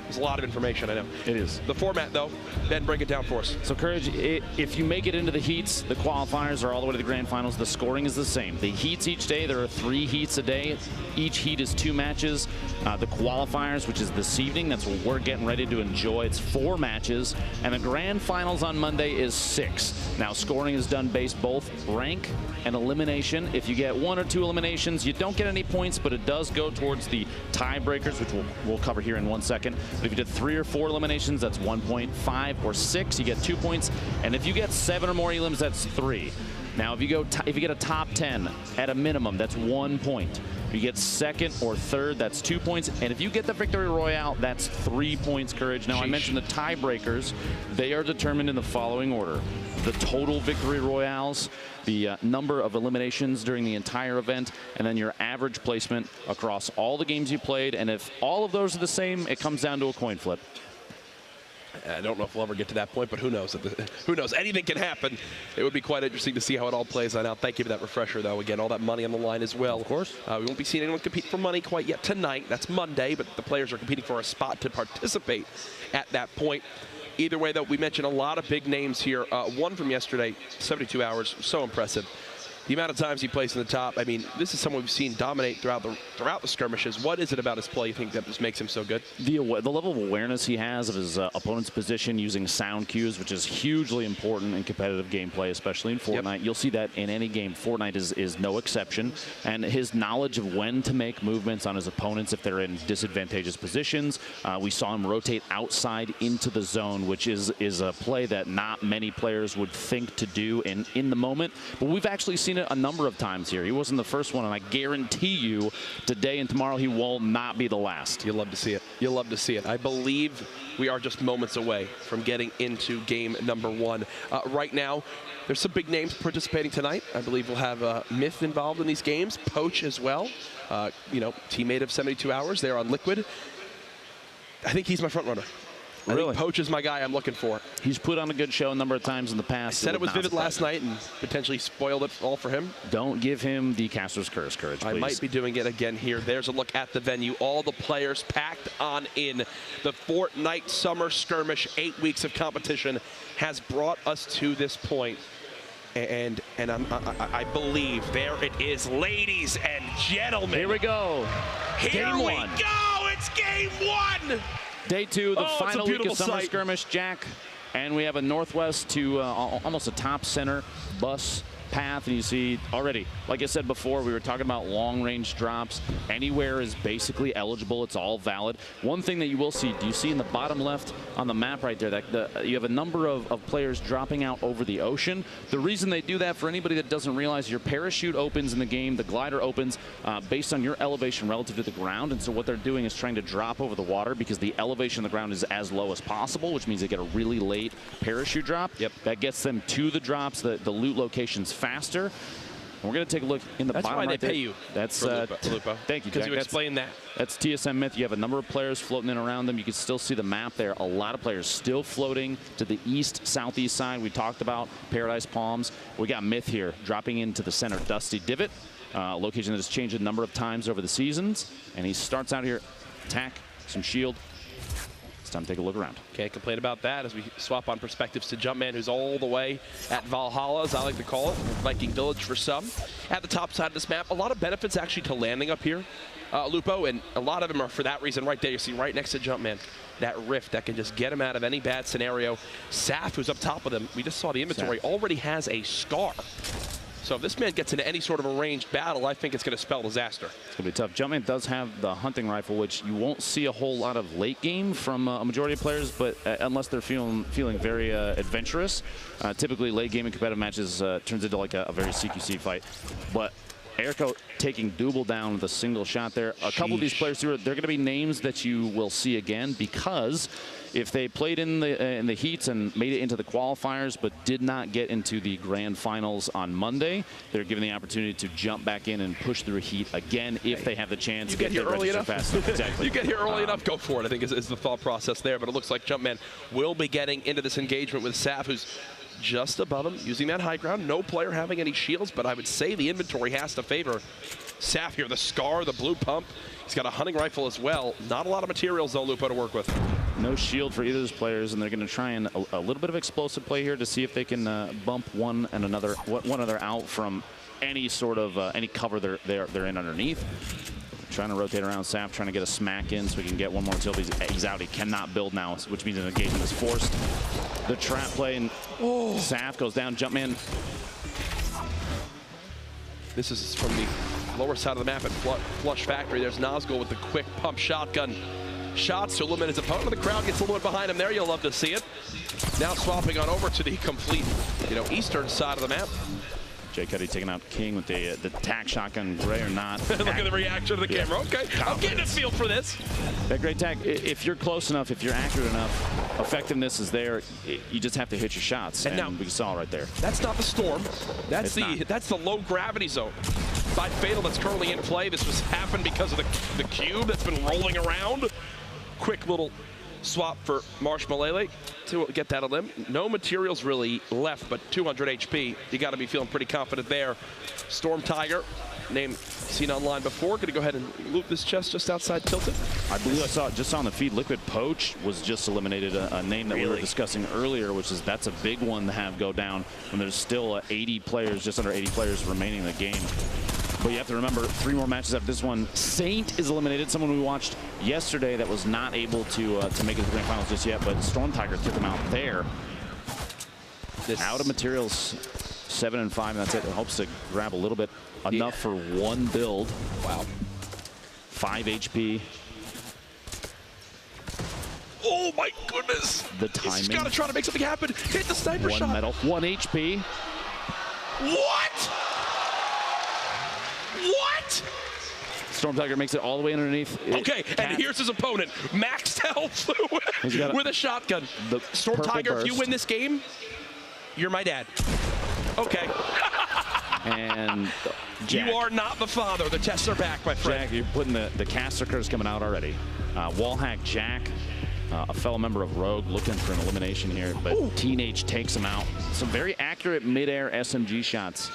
Speaker 1: There's a lot of information, I know.
Speaker 2: It is.
Speaker 1: The format, though, Ben, break it down for us.
Speaker 2: So, Courage, if you make it into the heats, the qualifiers are all the way to the Grand Finals. The scoring is the same. The heats each day, there are 3 heats a day. Each heat is 2 matches. The qualifiers, which is this evening, that's what we're getting ready to enjoy. It's 4 matches. And the Grand Finals on Monday is 6. Now, scoring is done based both rank and elimination. If you get 1 or 2 eliminations, you don't get any points, but it does go towards the tiebreakers, which we'll cover here in 1 second. But if you did 3 or 4 eliminations, that's 1 point. 5 or 6, you get 2 points. And if you get 7 or more elims, that's 3. Now, if you get a top 10 at a minimum, that's 1 point. If you get 2nd or 3rd, that's 2 points. And if you get the Victory Royale, that's 3 points, Courage. Now, I mentioned the tiebreakers. They are determined in the following order: the total Victory Royales, the number of eliminations during the entire event, and then your average placement across all the games you played. And if all of those are the same, it comes down to a coin flip.
Speaker 1: I don't know if we'll ever get to that point, but who knows? Who knows? Anything can happen. It would be quite interesting to see how it all plays out. Thank you for that refresher, though. Again, all that money on the line as well.
Speaker 2: Of course.
Speaker 1: We won't be seeing anyone compete for money quite yet tonight. That's Monday, but the players are competing for a spot to participate at that point. Either way, though, we mentioned a lot of big names here. One from yesterday, 72 hours, so impressive. The amount of times he plays in the top, I mean, this is someone we've seen dominate throughout the skirmishes. What is it about his play you think that just makes him so good? The
Speaker 2: level of awareness he has of his opponent's position using sound cues, which is hugely important in competitive gameplay, especially in Fortnite. Yep. You'll see that in any game. Fortnite is no exception. And his knowledge of when to make movements on his opponents if they're in disadvantageous positions. We saw him rotate outside into the zone, which is a play that not many players would think to do in the moment. But we've actually seen it a number of times here. He wasn't the first one, and I guarantee you today and tomorrow he will not be the last.
Speaker 1: You'll love to see it. You'll love to see it. I believe we are just moments away from getting into game number 1. Right now, there's some big names participating tonight. I believe we'll have Myth involved in these games, Poach as well. You know, teammate of 72 Hours there on Liquid. I think he's my front runner. I think Poach is my guy I'm looking for.
Speaker 2: He's put on a good show a number of times in the past.
Speaker 1: I said it was Vivid last night and potentially spoiled it all for him.
Speaker 2: Don't give him the caster's curse, Courage, please.
Speaker 1: I might be doing it again here. There's a look at the venue. All the players packed on in. The Fortnite Summer Skirmish, 8 weeks of competition, has brought us to this point. And I believe there it is, ladies and gentlemen.
Speaker 2: Here we go.
Speaker 1: Here we go. It's game 1.
Speaker 2: Day 2, the final week of Summer Skirmish, Jack. And we have a northwest to almost a top center bus path, and you see already, like I said before, we were talking about long-range drops. Anywhere is basically eligible. It's all valid. One thing that you will see, do you see in the bottom left on the map right there, that you have a number of players dropping out over the ocean. The reason they do that, for anybody that doesn't realize, your parachute opens in the game, the glider opens based on your elevation relative to the ground, and so what they're doing is trying to drop over the water because the elevation of the ground is as low as possible, which means they get a really late parachute drop. Yep. That gets them to the drops, the loot locations faster. And we're going to take a look in the bottom right there.
Speaker 1: That's why they pay you.
Speaker 2: That's
Speaker 1: Lupo.
Speaker 2: Thank you, Jack.
Speaker 1: Because you explained that.
Speaker 2: That's TSM Myth. You have a number of players floating in around them. You can still see the map there. A lot of players still floating to the east, southeast side. We talked about Paradise Palms. We got Myth here dropping into the center Dusty Divot. a location that has changed a number of times over the seasons. And he starts out here, attack, some shield. It's time to take a look around.
Speaker 1: Can't complain about that as we swap on perspectives to Jumpman, who's all the way at Valhalla, as I like to call it, Viking Village for some. At the top side of this map, a lot of benefits actually to landing up here, Lupo, and a lot of them are for that reason right there. You see right next to Jumpman, that rift that can just get him out of any bad scenario. Saf, who's up top with him, we just saw the inventory, already has a scar. So if this man gets into any sort of a ranged battle, I think it's going to spell disaster.
Speaker 2: It's going to be tough. Jumpman does have the hunting rifle, which you won't see a whole lot of late game from a majority of players, but unless they're feeling very adventurous. Typically, late game in competitive matches turns into like a very CQC fight. But Erico taking Double down with a single shot there. A couple of these players here, they're going to be names that you will see again, because if they played in the heats and made it into the qualifiers but did not get into the grand finals on Monday, they're given the opportunity to jump back in and push through heat again if they have the chance.
Speaker 1: You get here early enough.
Speaker 2: Exactly.
Speaker 1: You get here early enough, go for it, I think is the thought process there. But it looks like Jumpman will be getting into this engagement with Saf, who's just above him, using that high ground. No player having any shields, but I would say the inventory has to favor Saf here. The scar, the blue pump. He's got a hunting rifle as well. Not a lot of materials, though, Lupo, to work with.
Speaker 2: No shield for either of those players, and they're going to try and a little bit of explosive play here to see if they can bump one another out from any sort of any cover they're in underneath. Trying to rotate around Saf, trying to get a smack in so we can get one more till he's out. He cannot build now, which means an engagement is forced. The trap play, and Saf goes down. Jumpman.
Speaker 1: This is from the lower side of the map at Flush Factory. There's Nazgul with the quick pump shotgun shots to eliminate his opponent. The crowd gets a little bit behind him there. You'll love to see it. Now swapping on over to the complete, eastern side of the map.
Speaker 2: Jay Cuddy taking out King with the tack shotgun, gray or not.
Speaker 1: Look at the reaction of the camera. Okay, I'm getting a feel for this.
Speaker 2: That great tack, if you're close enough, if you're accurate enough, effectiveness is there. You just have to hit your shots, and we saw right there.
Speaker 1: That's not the storm. That's the low gravity zone. By Fatal that's currently in play. This was happened because of the cube that's been rolling around. Quick little swap for Marshmalele to get that elim. No materials really left, but 200 HP. You got to be feeling pretty confident there. Storm Tiger, name seen online before. Going to go ahead and loop this chest just outside Tilted.
Speaker 2: I believe I saw it just on the feed. Liquid Poach was just eliminated, a name that we were discussing earlier, which is that's a big one to have go down when there's still 80 players, just under 80 players remaining in the game. But you have to remember, 3 more matches after this one. Saint is eliminated, someone we watched yesterday that was not able to make it to the grand finals just yet, but Storm Tiger took him out there. Out of materials, 7 and 5, and that's it. It hopes to grab a little bit, enough for one build.
Speaker 1: Wow.
Speaker 2: 5 HP.
Speaker 1: Oh my goodness!
Speaker 2: The timing.
Speaker 1: He's got to try to make something happen. Hit the sniper shot.
Speaker 2: 1 medal, 1 HP.
Speaker 1: What? What?
Speaker 2: Storm Tiger makes it all the way underneath.
Speaker 1: Okay, and here's his opponent. Maxed health with a shotgun. Storm Tiger, if you win this game, you're my dad. Okay.
Speaker 2: And Jack,
Speaker 1: you are not the father. The tests are back, my friend.
Speaker 2: Jack, you're putting the caster curse coming out already. Wallhack Jack, a fellow member of Rogue, looking for an elimination here, but Teenage takes him out. Some very accurate mid-air SMG shots.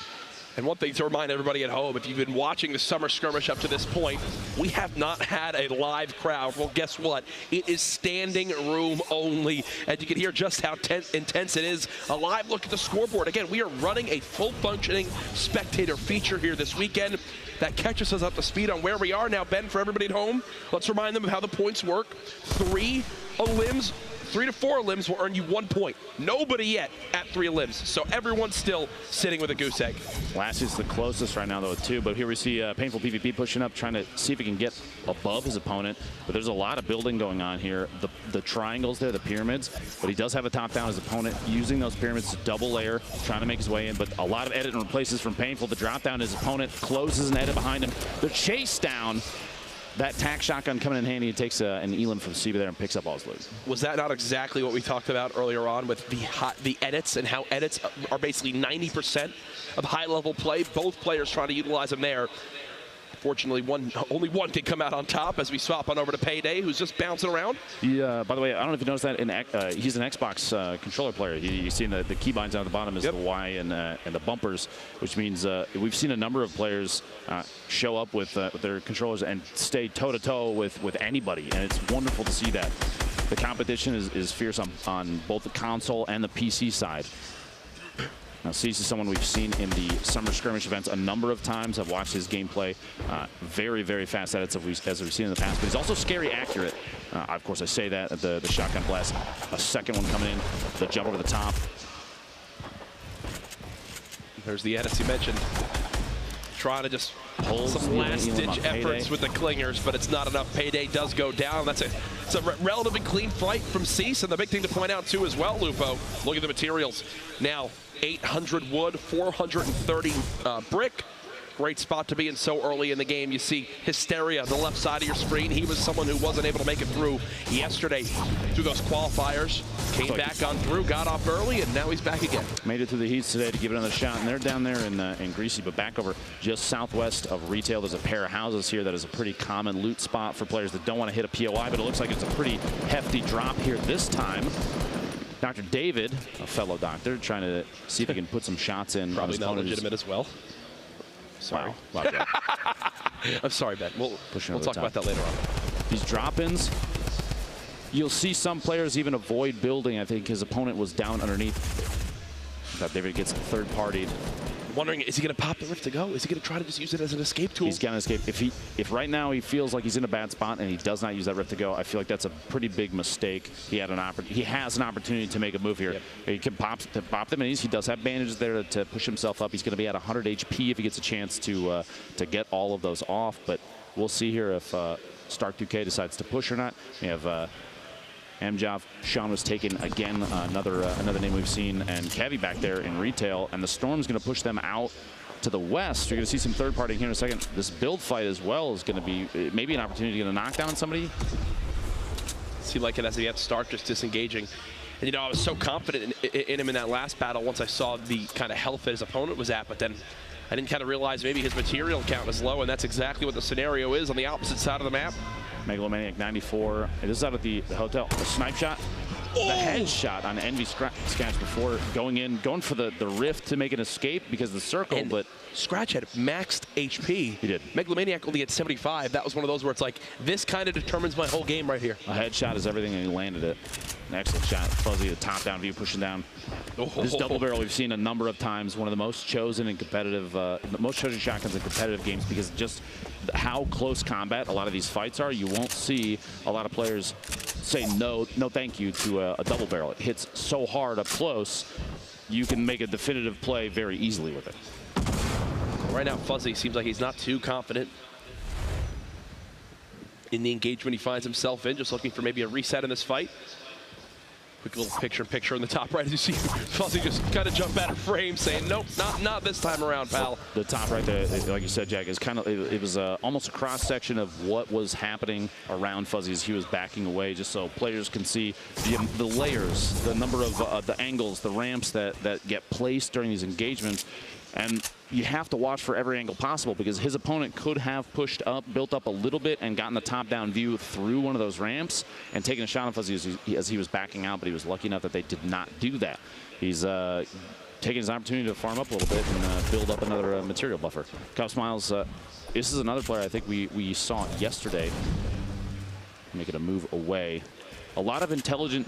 Speaker 1: And one thing to remind everybody at home, if you've been watching the Summer Skirmish up to this point, we have not had a live crowd. Well, guess what? It is standing room only. And you can hear just how intense it is. A live look at the scoreboard. Again, we are running a full-functioning spectator feature here this weekend that catches us up to speed on where we are. Now, Ben, for everybody at home, let's remind them of how the points work. 3 to 4 limbs will earn you 1 point. Nobody yet at 3 limbs, so everyone's still sitting with a goose egg.
Speaker 2: Lassie's the closest right now, though, with 2, but here we see Painful PvP pushing up, trying to see if he can get above his opponent, but there's a lot of building going on here. The triangles there, the pyramids, but he does have a top down. His opponent using those pyramids to double layer, trying to make his way in, but a lot of edit and replaces from Painful. The drop down, his opponent closes an edit behind him. The chase down. That tack shotgun coming in handy. He takes an elim from Siba there and picks up all his loot.
Speaker 1: Was that not exactly what we talked about earlier on with the edits and how edits are basically 90% of high-level play? Both players trying to utilize them there. Fortunately, only one can come out on top as we swap on over to Payday, who's just bouncing around.
Speaker 2: Yeah. By the way, I don't know if you noticed that he's an Xbox controller player. You see the keybinds down at the bottom is the Y and the bumpers, which means we've seen a number of players show up with their controllers and stay toe-to-toe with anybody, and it's wonderful to see that. The competition is fierce on both the console and the PC side. Now, Cease is someone we've seen in the Summer Skirmish events a number of times. I've watched his gameplay. Very, very fast at it as we've seen in the past. But he's also scary accurate. Of course, I say that at the shotgun blast. A second one coming in. The jump over the top.
Speaker 1: There's the edits you mentioned. Trying to just pull some last-ditch efforts with the clingers, but it's not enough. Payday does go down. It's a relatively clean fight from Cease, and the big thing to point out, too, as well, Lupo, look at the materials. Now, 800 wood, 430 brick. Great spot to be in so early in the game. You see Hysteria, the left side of your screen. He was someone who wasn't able to make it through yesterday through those qualifiers. Came back on through, got off early, and now he's back again.
Speaker 2: Made it through the heats today to give it another shot, and they're down there in Greasy, but back over just southwest of Retail. There's a pair of houses here that is a pretty common loot spot for players that don't want to hit a POI, but it looks like it's a pretty hefty drop here this time. Dr. David, a fellow doctor, trying to see if he can put some shots in.
Speaker 1: Probably not legitimate as well. Sorry.
Speaker 2: Wow.
Speaker 1: I'm sorry, Ben. We'll talk about that later on.
Speaker 2: These drop-ins, you'll see some players even avoid building. I think his opponent was down underneath. That David gets third-partied.
Speaker 1: Wondering, is he going to pop the Rift to go? Is he going to try to just use it as an escape tool?
Speaker 2: He's going to escape. If right now he feels like he's in a bad spot and he does not use that Rift to go, I feel like that's a pretty big mistake. He has an opportunity to make a move here. Yep. He can pop them, and he does have bandages there to push himself up. He's going to be at 100 HP if he gets a chance to get all of those off. But we'll see here if Stark2K decides to push or not. We have Amjov, Sean was taken again, another name we've seen, and Kevy back there in Retail, and the Storm's going to push them out to the west. You're going to see some third party here in a second. This build fight as well is going to be maybe an opportunity to get a knockdown on somebody.
Speaker 1: Seemed like it as he had Stark just disengaging. And, you know, I was so confident in him in that last battle once I saw the kind of health that his opponent was at, but then I didn't kind of realize maybe his material count was low, and that's exactly what the scenario is on the opposite side of the map.
Speaker 2: Megalomaniac 94. This is out at the hotel. The snipe shot. The headshot on Envy Scratch before going for the rift to make an escape because of the circle, but
Speaker 1: Scratch had maxed HP.
Speaker 2: He did.
Speaker 1: Megalomaniac only had 75. That was one of those where it's like, this kind of determines my whole game right here.
Speaker 2: A headshot is everything, and he landed it. An excellent shot. Fuzzy, the top-down view, pushing down. This double barrel we've seen a number of times. One of the most chosen in competitive, most chosen shotguns in competitive games because just how close combat a lot of these fights are. You won't see a lot of players say no thank you to a double barrel. It hits so hard up close, you can make a definitive play very easily with it.
Speaker 1: Right now, Fuzzy seems like he's not too confident in the engagement he finds himself in, just looking for maybe a reset in this fight. Quick little picture in the top right as you see Fuzzy just kind of jump out of frame saying, nope, not this time around, pal.
Speaker 2: The top right there, like you said, Jack, is kind of, it was almost a cross-section of what was happening around Fuzzy as he was backing away, just so players can see the layers, the number of the angles, the ramps that get placed during these engagements. And you have to watch for every angle possible because his opponent could have pushed up, built up a little bit, and gotten the top-down view through one of those ramps and taken a shot on Fuzzy as he was backing out, but he was lucky enough that they did not do that. He's taking his opportunity to farm up a little bit and build up another material buffer. Cub Smiles, this is another player I think we saw yesterday making a move away. A lot of intelligent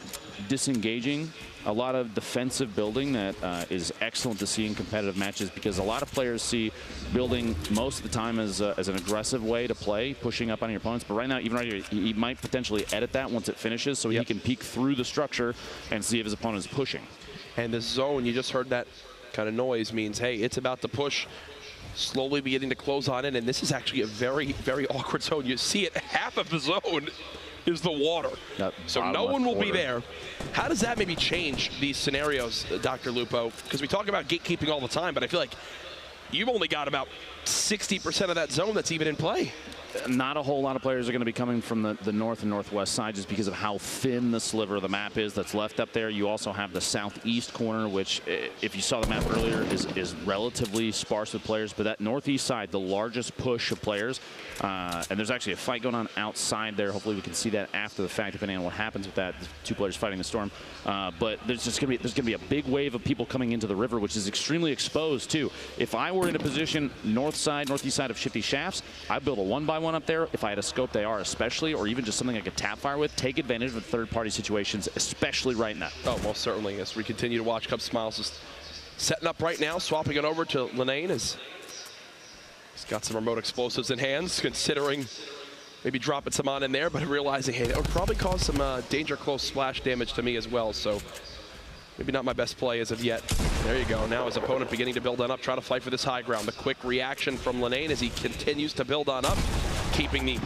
Speaker 2: disengaging, a lot of defensive building that is excellent to see in competitive matches because a lot of players see building most of the time as an aggressive way to play, pushing up on your opponents. But right now, even right here, he might potentially edit that once it finishes so he can peek through the structure and see if his opponent is pushing.
Speaker 1: And the zone, you just heard that kind of noise, means, hey, it's about to push. Slowly beginning to close on it, and this is actually a very, very awkward zone. You see it, half of the zone is the water. So no one will be there. How does that maybe change these scenarios, Dr. Lupo? Because we talk about gatekeeping all the time, but I feel like you've only got about 60% of that zone that's even in play.
Speaker 2: Not a whole lot of players are going to be coming from the north and northwest side just because of how thin the sliver of the map is that's left up there. You also have the southeast corner, which, if you saw the map earlier, is relatively sparse with players. But that northeast side, the largest push of players, and there's actually a fight going on outside there. Hopefully we can see that after the fact, depending on what happens with that. The two players fighting the storm. But there's going to be a big wave of people coming into the river, which is extremely exposed too. If I were in a position northeast side of Shifty Shafts, I'd build a 1x1 up there. If I had a scope they are especially, or even just something I could tap fire with, take advantage of third-party situations, especially right now.
Speaker 1: Oh, most certainly. As we continue to watch, Cub Smiles is setting up right now, swapping it over to Linane as he's got some remote explosives in hands, considering maybe dropping some on in there, but realizing, hey, that would probably cause some danger close splash damage to me as well. So maybe not my best play as of yet. There you go. Now his opponent beginning to build on up, try to fight for this high ground. The quick reaction from Linane as he continues to build on up, keeping the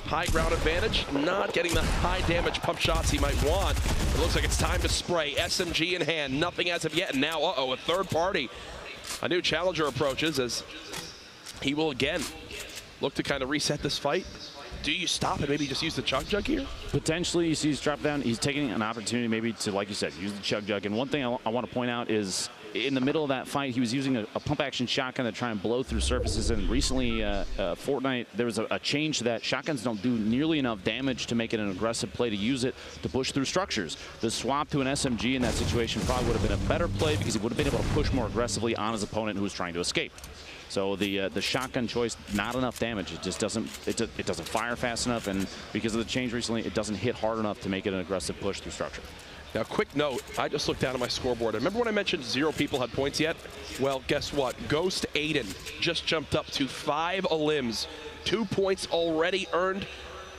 Speaker 1: high ground advantage, not getting the high damage pump shots he might want. It looks like it's time to spray. SMG in hand, nothing as of yet, and now, a third party. A new challenger approaches as he will again look to kind of reset this fight. Do you stop and maybe just use the chug jug here?
Speaker 2: Potentially, you see he's dropped down. He's taking an opportunity maybe to, like you said, use the chug jug. And one thing I want to point out is in the middle of that fight, he was using a pump action shotgun to try and blow through surfaces. And recently, Fortnite, there was a change to that. Shotguns don't do nearly enough damage to make it an aggressive play to use it to push through structures. The swap to an SMG in that situation probably would have been a better play because he would have been able to push more aggressively on his opponent who was trying to escape. So the shotgun choice, not enough damage. It just doesn't fire fast enough, and because of the change recently, it doesn't hit hard enough to make it an aggressive push through structure.
Speaker 1: Now, quick note, I just looked down at my scoreboard. Remember when I mentioned 0 people had points yet? Well, guess what? Ghost Aiden just jumped up to 5 elims. 2 points already earned.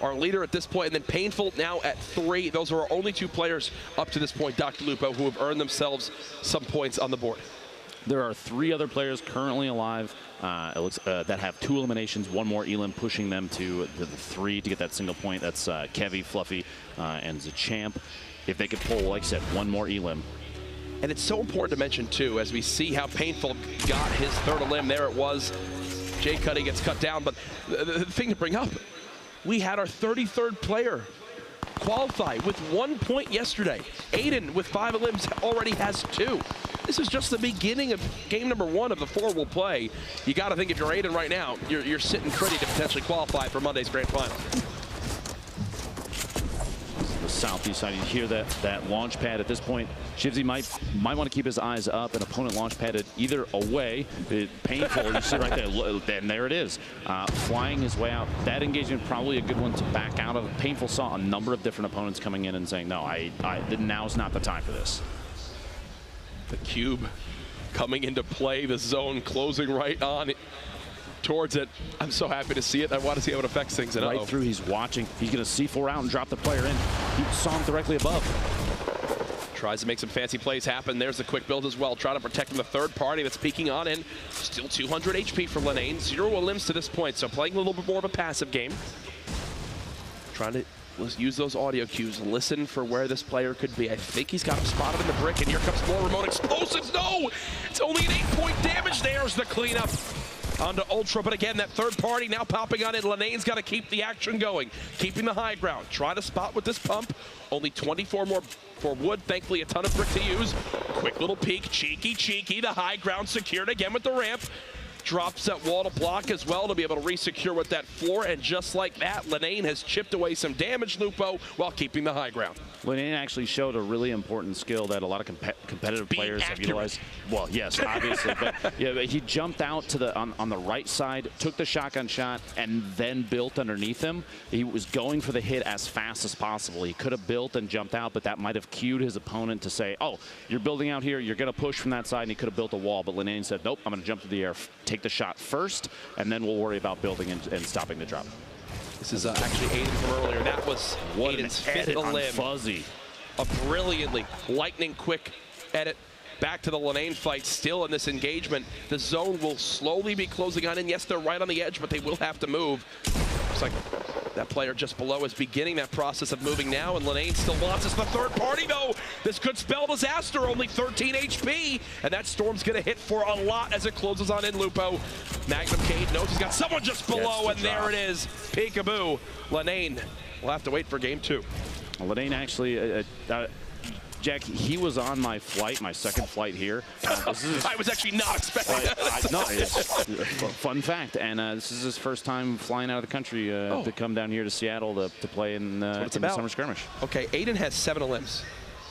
Speaker 1: Our leader at this point, and then Painful now at 3. Those are our only 2 players up to this point, Dr. Lupo, who have earned themselves some points on the board.
Speaker 2: There are 3 other players currently alive that have 2 eliminations, 1 more elim pushing them to the 3 to get that single point. That's Kevy, Fluffy, and Zachamp. If they could pull, like I said, 1 more elim.
Speaker 1: And it's so important to mention, too, as we see how Painful got his 3rd elim. There it was. Jay Cuddy gets cut down. But the thing to bring up, we had our 33rd player qualify with 1 point yesterday. Aiden, with 5 elims, already has 2. This is just the beginning of game number 1 of the 4 we'll play. You got to think if you're Aiden right now, you're sitting pretty to potentially qualify for Monday's grand final.
Speaker 2: The southeast side, you hear that launch pad at this point. Shivzy might want to keep his eyes up. An opponent launch padded either away, Painful, you see right there, and there it is, flying his way out. That engagement probably a good one to back out of. Painful saw a number of different opponents coming in and saying, no, now's not the time for this.
Speaker 1: The cube coming into play, the zone closing right on towards it. I'm so happy to see it. I want to see how it affects things. And
Speaker 2: right through, he's watching. He's going to C4 out and drop the player in. He saw him directly above.
Speaker 1: Tries to make some fancy plays happen. There's the quick build as well. Trying to protect from the third party that's peeking on in. Still 200 HP for Linane. 0 elims to this point, so playing a little bit more of a passive game. Trying to use those audio cues, listen for where this player could be. I think he's got him spotted in the brick, and here comes more remote explosives. No! It's only an 8-point damage. There's the cleanup onto Ultra, but again, that third party now popping on in. Linane's got to keep the action going, keeping the high ground. Try to spot with this pump. Only 24 more for wood. Thankfully, a ton of brick to use. Quick little peek, cheeky. The high ground secured again with the ramp. Drops that wall to block as well to be able to re-secure with that floor, and just like that, Linane has chipped away some damage, Lupo, while keeping the high ground.
Speaker 2: Linane actually showed a really important skill that a lot of competitive players have utilized. Well, yes, obviously, but yeah, he jumped out to the on the right side, took the shotgun shot, and then built underneath him. He was going for the hit as fast as possible. He could have built and jumped out, but that might have cued his opponent to say, oh, you're building out here, you're going to push from that side, and he could have built a wall, but Linane said, nope, I'm going to jump to the air, take the shot first, and then we'll worry about building and stopping the drop.
Speaker 1: This is actually Aiden from earlier. That was Aiden's 5th elim.
Speaker 2: Fuzzy.
Speaker 1: A brilliantly lightning quick edit. Back to the Linane fight, still in this engagement. The zone will slowly be closing on in. Yes, they're right on the edge, but they will have to move. Looks like That player just below is beginning that process of moving now, and Lenane still wants us the third party, though. This could spell disaster, only 13 HP, and that Storm's going to hit for a lot as it closes on in Lupo. Magnum Cade knows he's got someone just below, and there it is. Peekaboo. Lenane will have to wait for game 2.
Speaker 2: Well, Lenane actually, Jack, he was on my flight, my second flight here.
Speaker 1: I was actually not expecting that.
Speaker 2: No, it's a fun fact. And this is his first time flying out of the country to come down here to Seattle to play in the Summer Skirmish.
Speaker 1: Okay, Aiden has 7 elims.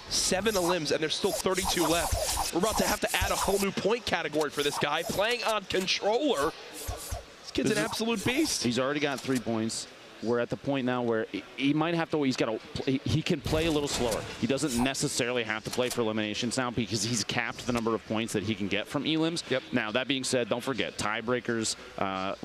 Speaker 1: 7 elims, and there's still 32 left. We're about to have to add a whole new point category for this guy. Playing on controller. This kid's an absolute beast.
Speaker 2: He's already got 3 points. We're at the point now where he might have to, he can play a little slower. He doesn't necessarily have to play for eliminations now because he's capped the number of points that he can get from elims.
Speaker 1: Yep.
Speaker 2: Now, that being said, don't forget, tiebreakers,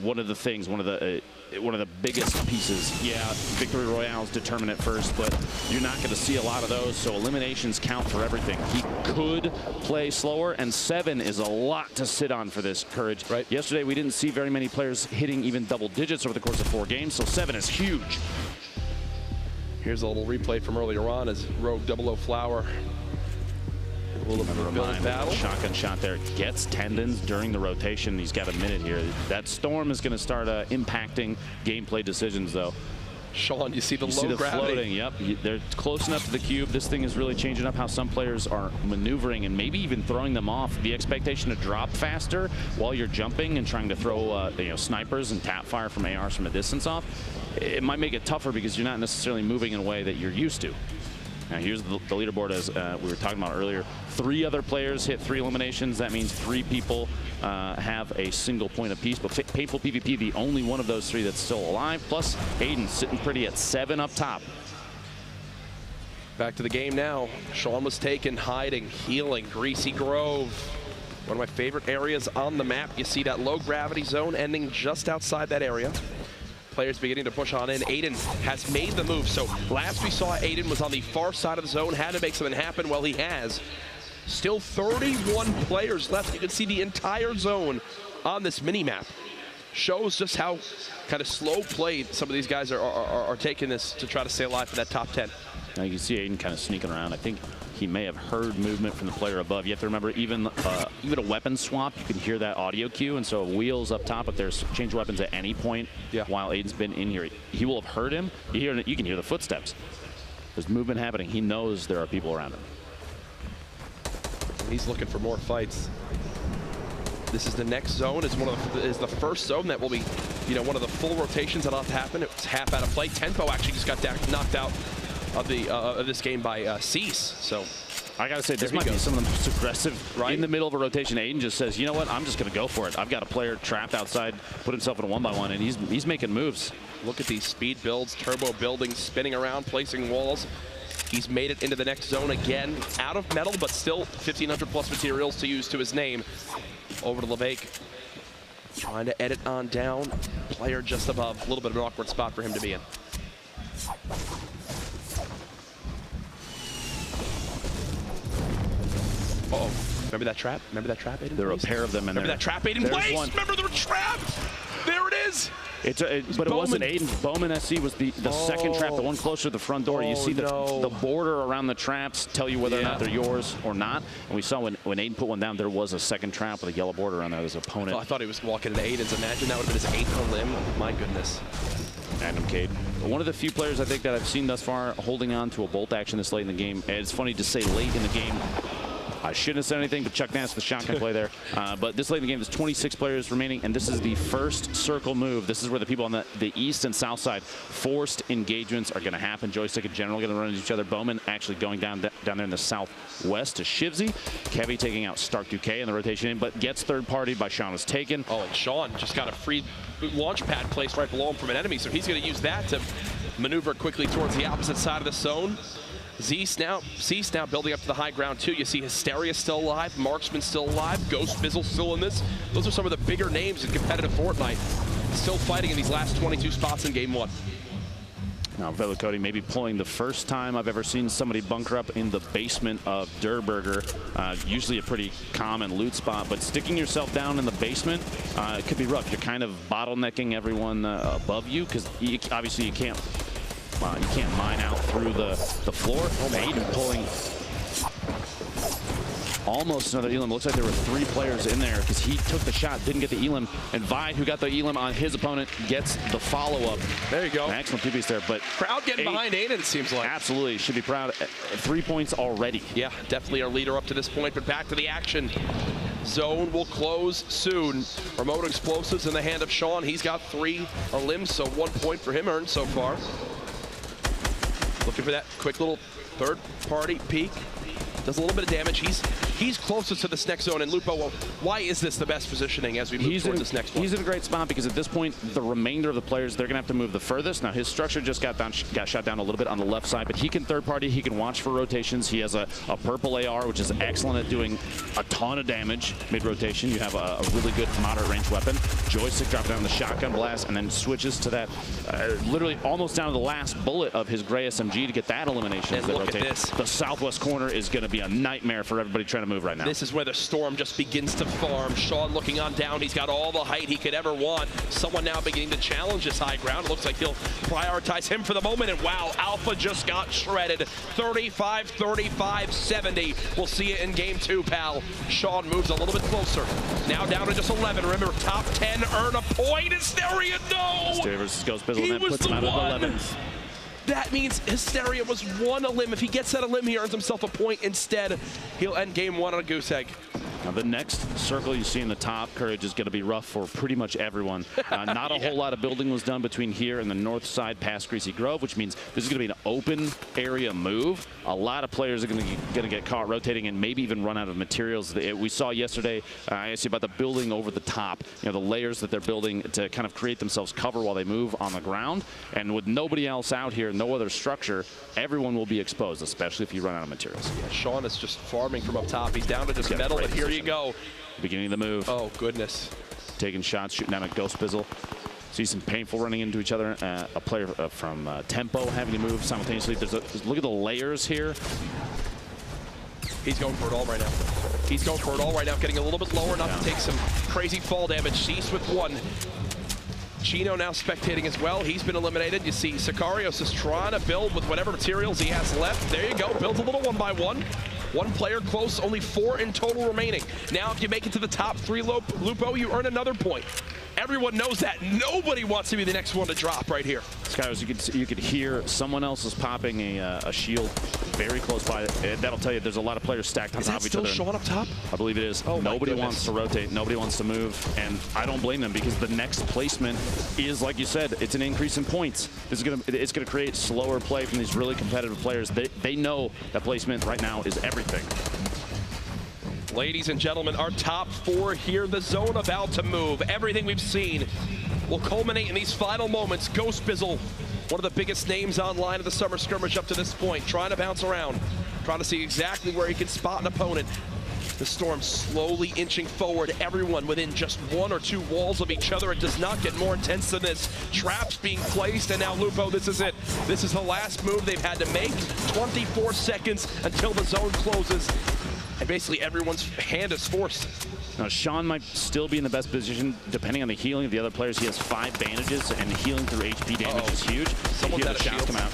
Speaker 2: one of the biggest pieces. Yeah, Victory Royales determine it first, but you're not going to see a lot of those, so eliminations count for everything. He could play slower, and 7 is a lot to sit on for this Courage.
Speaker 1: Right.
Speaker 2: Yesterday, we didn't see very many players hitting even double digits over the course of 4 games, so 7 is huge.
Speaker 1: Here's a little replay from earlier on as Rogue 00 Flower. A little bit of a battle.
Speaker 2: Shotgun shot there. Gets tendons during the rotation. He's got a minute here. That Storm is going to start impacting gameplay decisions, though.
Speaker 1: Sean, you see the low gravity.
Speaker 2: Floating, yep. They're close enough to the cube. This thing is really changing up how some players are maneuvering and maybe even throwing them off. The expectation to drop faster while you're jumping and trying to throw snipers and tap fire from ARs from a distance off, it might make it tougher because you're not necessarily moving in a way that you're used to. Now here's the leaderboard as we were talking about earlier. 3 other players hit 3 eliminations. That means 3 people have a single point apiece. But Painful PvP, the only one of those 3 that's still alive. Plus Aiden sitting pretty at 7 up top.
Speaker 1: Back to the game now. Sean was taken, hiding, healing. Greasy Grove. One of my favorite areas on the map. You see that low gravity zone ending just outside that area. Players beginning to push on in. Aiden has made the move. So last we saw, Aiden was on the far side of the zone, had to make something happen. Well, he has. Still 31 players left. You can see the entire zone on this mini-map. Shows just how kind of slow played some of these guys are taking this to try to stay alive for that top 10.
Speaker 2: Now you can see Aiden kind of sneaking around. I think he may have heard movement from the player above. You have to remember, even a weapon swap, you can hear that audio cue, and so Wheels up top, if there's change weapons at any point while Aiden's been in here, he will have heard him. You can hear the footsteps. There's movement happening. He knows there are people around him.
Speaker 1: He's looking for more fights. This is the next zone. Is the first zone that will be, one of the full rotations that'll have to happen. It's half out of play. Tempo actually just got knocked out of this game by Cease. So
Speaker 2: I gotta say, this might be some of the most aggressive. Right in the middle of a rotation, Aiden just says, you know what, I'm just gonna go for it. I've got a player trapped outside, put himself in a 1-by-1, and he's making moves.
Speaker 1: Look at these speed builds, turbo building, spinning around, placing walls. He's made it into the next zone again. Out of metal, but still 1,500 plus materials to use to his name. Over to Levake. Trying to edit on down. Player just above. A little bit of an awkward spot for him to be in. Uh-oh. Remember that trap? Remember that trap, Aiden?
Speaker 2: There are a pair of them in there.
Speaker 1: Remember that trap, Aiden? Place! Remember the trap! There it is!
Speaker 2: But it wasn't Aiden. Bowman SC was the second trap, the one closer to the front door. You see the border around the traps tell you whether or not they're yours or not. And we saw when Aiden put one down, there was a second trap with a yellow border around there. There's an opponent.
Speaker 1: I thought he was walking into Aiden's. Imagine that would have been his 8th limb. My goodness.
Speaker 2: Magnum Cade. One of the few players I think that I've seen thus far holding on to a bolt action this late in the game. And it's funny to say late in the game. I shouldn't have said anything, but Chuck Nance, the shotgun play there. But this late in the game, there's 26 players remaining, and this is the first circle move. This is where the people on the east and south side, forced engagements are going to happen. Joystick and General going to run into each other. Bowman actually going down there in the southwest to Shivzy. Kevy taking out Stark Duque in the rotation in, but gets third-partied by Sean is taken.
Speaker 1: Oh, and Sean just got a free launch pad placed right below him from an enemy, so he's going to use that to maneuver quickly towards the opposite side of the zone. Cease now building up to the high ground too. You see Hysteria still alive, Marksman still alive, Ghost Bizzle still in this. Those are some of the bigger names in competitive Fortnite. Still fighting in these last 22 spots in game 1.
Speaker 2: Now, Velicoti maybe pulling the first time I've ever seen somebody bunker up in the basement of Durburger. Usually a pretty common loot spot, but sticking yourself down in the basement, it could be rough. You're kind of bottlenecking everyone above you, because obviously you can't mine out through the floor. Maiden pulling almost another Elim. Looks like there were 3 players in there because he took the shot, didn't get the Elim, and Vide, who got the Elim on his opponent, gets the follow-up.
Speaker 1: There you go.
Speaker 2: An excellent two-piece there, but
Speaker 1: crowd getting behind Aiden, it seems like.
Speaker 2: Absolutely, should be proud. 3 points already.
Speaker 1: Yeah, definitely our leader up to this point, but back to the action. Zone will close soon. Remote explosives in the hand of Sean. He's got 3 limbs, so 1 point for him earned so far. Looking for that quick little third-party peek. Does a little bit of damage. He's closest to this next zone. And Lupo, well, why is this the best positioning as we move towards this next one?
Speaker 2: He's in a great spot because at this point, the remainder of the players, they're going to have to move the furthest. Now, his structure just got shot down a little bit on the left side, but he can third party. He can watch for rotations. He has a purple AR, which is excellent at doing a ton of damage mid-rotation. You have a really good moderate range weapon. Joystick dropping down the shotgun blast and then switches to that literally almost down to the last bullet of his gray SMG to get that elimination.
Speaker 1: And look at this.
Speaker 2: The southwest corner is going to be a nightmare for everybody trying to move right now.
Speaker 1: This is where the Storm just begins to farm. Sean looking on down. He's got all the height he could ever want. Someone now beginning to challenge his high ground. It looks like he'll prioritize him for the moment. And wow, Alpha just got shredded. 35-35, 70. We'll see it in game 2, pal. Sean moves a little bit closer. Now down to just 11. Remember, top 10 earn a point. Hysteria, no!
Speaker 2: Hysteria versus Ghost Bizzle,
Speaker 1: He
Speaker 2: and that
Speaker 1: was
Speaker 2: puts him
Speaker 1: the
Speaker 2: out of
Speaker 1: one.
Speaker 2: 11th.
Speaker 1: That means Hysteria was 1 limb. If he gets that limb, he earns himself a point. Instead, he'll end game 1 on a goose egg.
Speaker 2: Now the next circle you see in the top, Courage, is going to be rough for pretty much everyone. Not a whole lot of building was done between here and the north side past Greasy Grove, which means this is going to be an open area move. A lot of players are going to get caught rotating and maybe even run out of materials. We saw yesterday, I asked you about the building over the top, the layers that they're building to kind of create themselves cover while they move on the ground. And with nobody else out here, no other structure, everyone will be exposed, especially if you run out of materials.
Speaker 1: Yeah, Sean is just farming from up top. He's down to just metal, but here you go.
Speaker 2: Beginning of the move.
Speaker 1: Oh, goodness.
Speaker 2: Taking shots, shooting down a Ghost Bizzle. See some painful running into each other. A player from Tempo having to move simultaneously. Look at the layers here.
Speaker 1: He's going for it all right now. He's going for it all right now, getting a little bit lower, not to take some crazy fall damage. Cease with 1. Chino now spectating as well. He's been eliminated. You see Sicarios is trying to build with whatever materials he has left. There you go. Builds a little 1 by 1. 1 player close, only 4 in total remaining. Now if you make it to the top 3, Lupo, you earn another point. Everyone knows that. Nobody wants to be the next one to drop right here.
Speaker 2: Skyros, you could hear someone else is popping a shield very close by. That'll tell you there's a lot of players stacked on top of each other.
Speaker 1: Is that still Sean up top?
Speaker 2: I believe it is.
Speaker 1: Oh,
Speaker 2: nobody wants to rotate. Nobody wants to move. And I don't blame them because the next placement is, like you said, it's an increase in points. It's gonna create slower play from these really competitive players. They know that placement right now is everything.
Speaker 1: Ladies and gentlemen, our top 4 here. The zone about to move. Everything we've seen will culminate in these final moments. Ghost Bizzle, one of the biggest names online of the Summer Skirmish up to this point, trying to bounce around, trying to see exactly where he can spot an opponent. The Storm slowly inching forward, everyone within just 1 or 2 walls of each other. It does not get more intense than this. Traps being placed, and now Lupo, this is it. This is the last move they've had to make. 24 seconds until the zone closes. And basically everyone's hand is forced.
Speaker 2: Now, Sean might still be in the best position, depending on the healing of the other players. He has 5 bandages, and healing through HP damage is huge.
Speaker 1: Someone's
Speaker 2: hear
Speaker 1: out
Speaker 2: the
Speaker 1: of
Speaker 2: shots come out.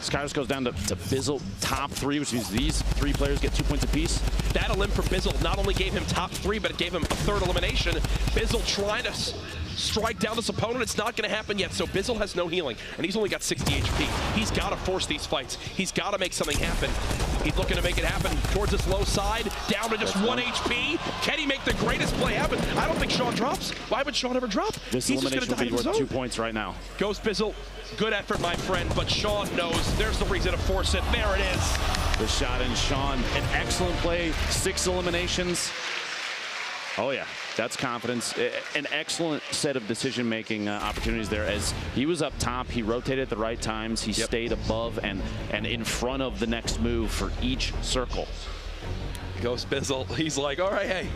Speaker 2: Skyros goes down to Bizzle, top 3, which means these 3 players get 2 points apiece.
Speaker 1: That elim from Bizzle not only gave him top 3, but it gave him a 3rd elimination. Bizzle trying to strike down this opponent. It's not going to happen yet, so Bizzle has no healing, and he's only got 60 HP. He's got to force these fights. He's got to make something happen. He's looking to make it happen towards this low side, down to just 1 HP. Can he make the greatest play happen? I don't think Sean drops. Why would Sean ever drop?
Speaker 2: This
Speaker 1: He's
Speaker 2: elimination
Speaker 1: just
Speaker 2: will be
Speaker 1: gonna die
Speaker 2: worth 2 points right now.
Speaker 1: Ghost Bizzle, good effort, my friend, but Sean knows there's the reason to force it. There it is.
Speaker 2: The shot in Sean, an excellent play, 6 eliminations. Oh yeah, that's confidence. An excellent set of decision-making opportunities there. As he was up top, he rotated at the right times. He stayed above and in front of the next move for each circle.
Speaker 1: Ghost Bizzle, he's like, all right, hey,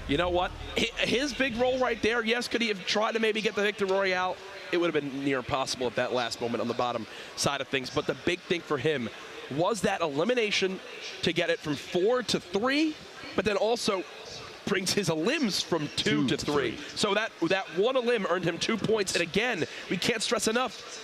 Speaker 1: you know what? His big role right there, yes, could he have tried to maybe get the victory royale? it would have been near impossible at that last moment on the bottom side of things. But the big thing for him was that elimination to get it from 4 to 3, but then also brings his elims from 2 to 3. So that one elim earned him 2 points. And again, we can't stress enough,